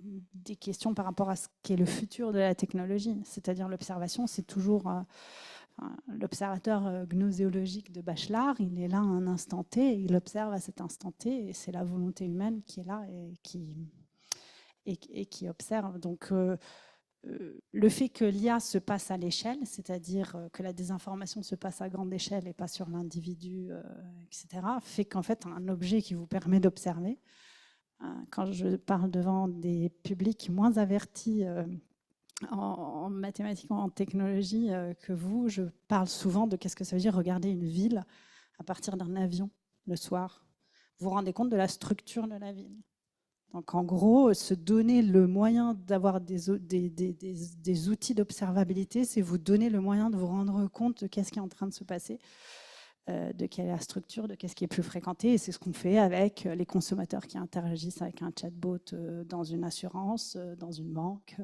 des questions par rapport à ce qu'est le futur de la technologie. C'est-à-dire l'observation, c'est toujours l'observateur gnoséologique de Bachelard, il est là à un instant T, il observe à cet instant T, et c'est la volonté humaine qui est là et qui observe. Donc, le fait que l'IA se passe à l'échelle, c'est-à-dire que la désinformation se passe à grande échelle et pas sur l'individu, etc., fait qu'en fait, un objet qui vous permet d'observer, quand je parle devant des publics moins avertis en mathématiques, en technologie que vous, je parle souvent de qu'est-ce que ça veut dire regarder une ville à partir d'un avion le soir. Vous vous rendez compte de la structure de la ville. Donc en gros, se donner le moyen d'avoir des outils d'observabilité, c'est vous donner le moyen de vous rendre compte de qu'est-ce qui est en train de se passer, de quelle est la structure, de qu'est-ce qui est plus fréquenté. Et c'est ce qu'on fait avec les consommateurs qui interagissent avec un chatbot dans une assurance, dans une banque.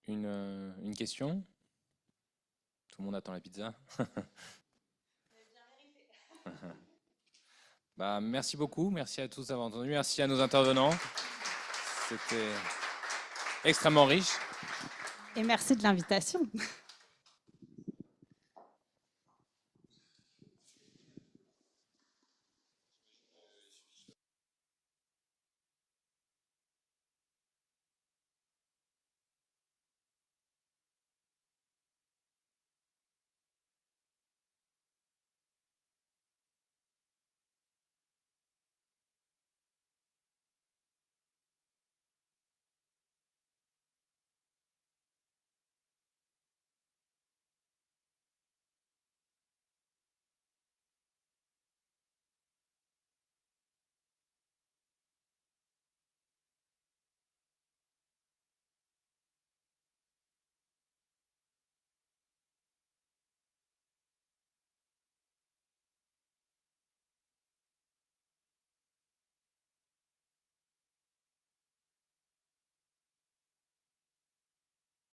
Une question? Tout le monde attend la pizza. Bah, merci beaucoup, merci à tous d'avoir entendu, merci à nos intervenants. C'était extrêmement riche. Et merci de l'invitation.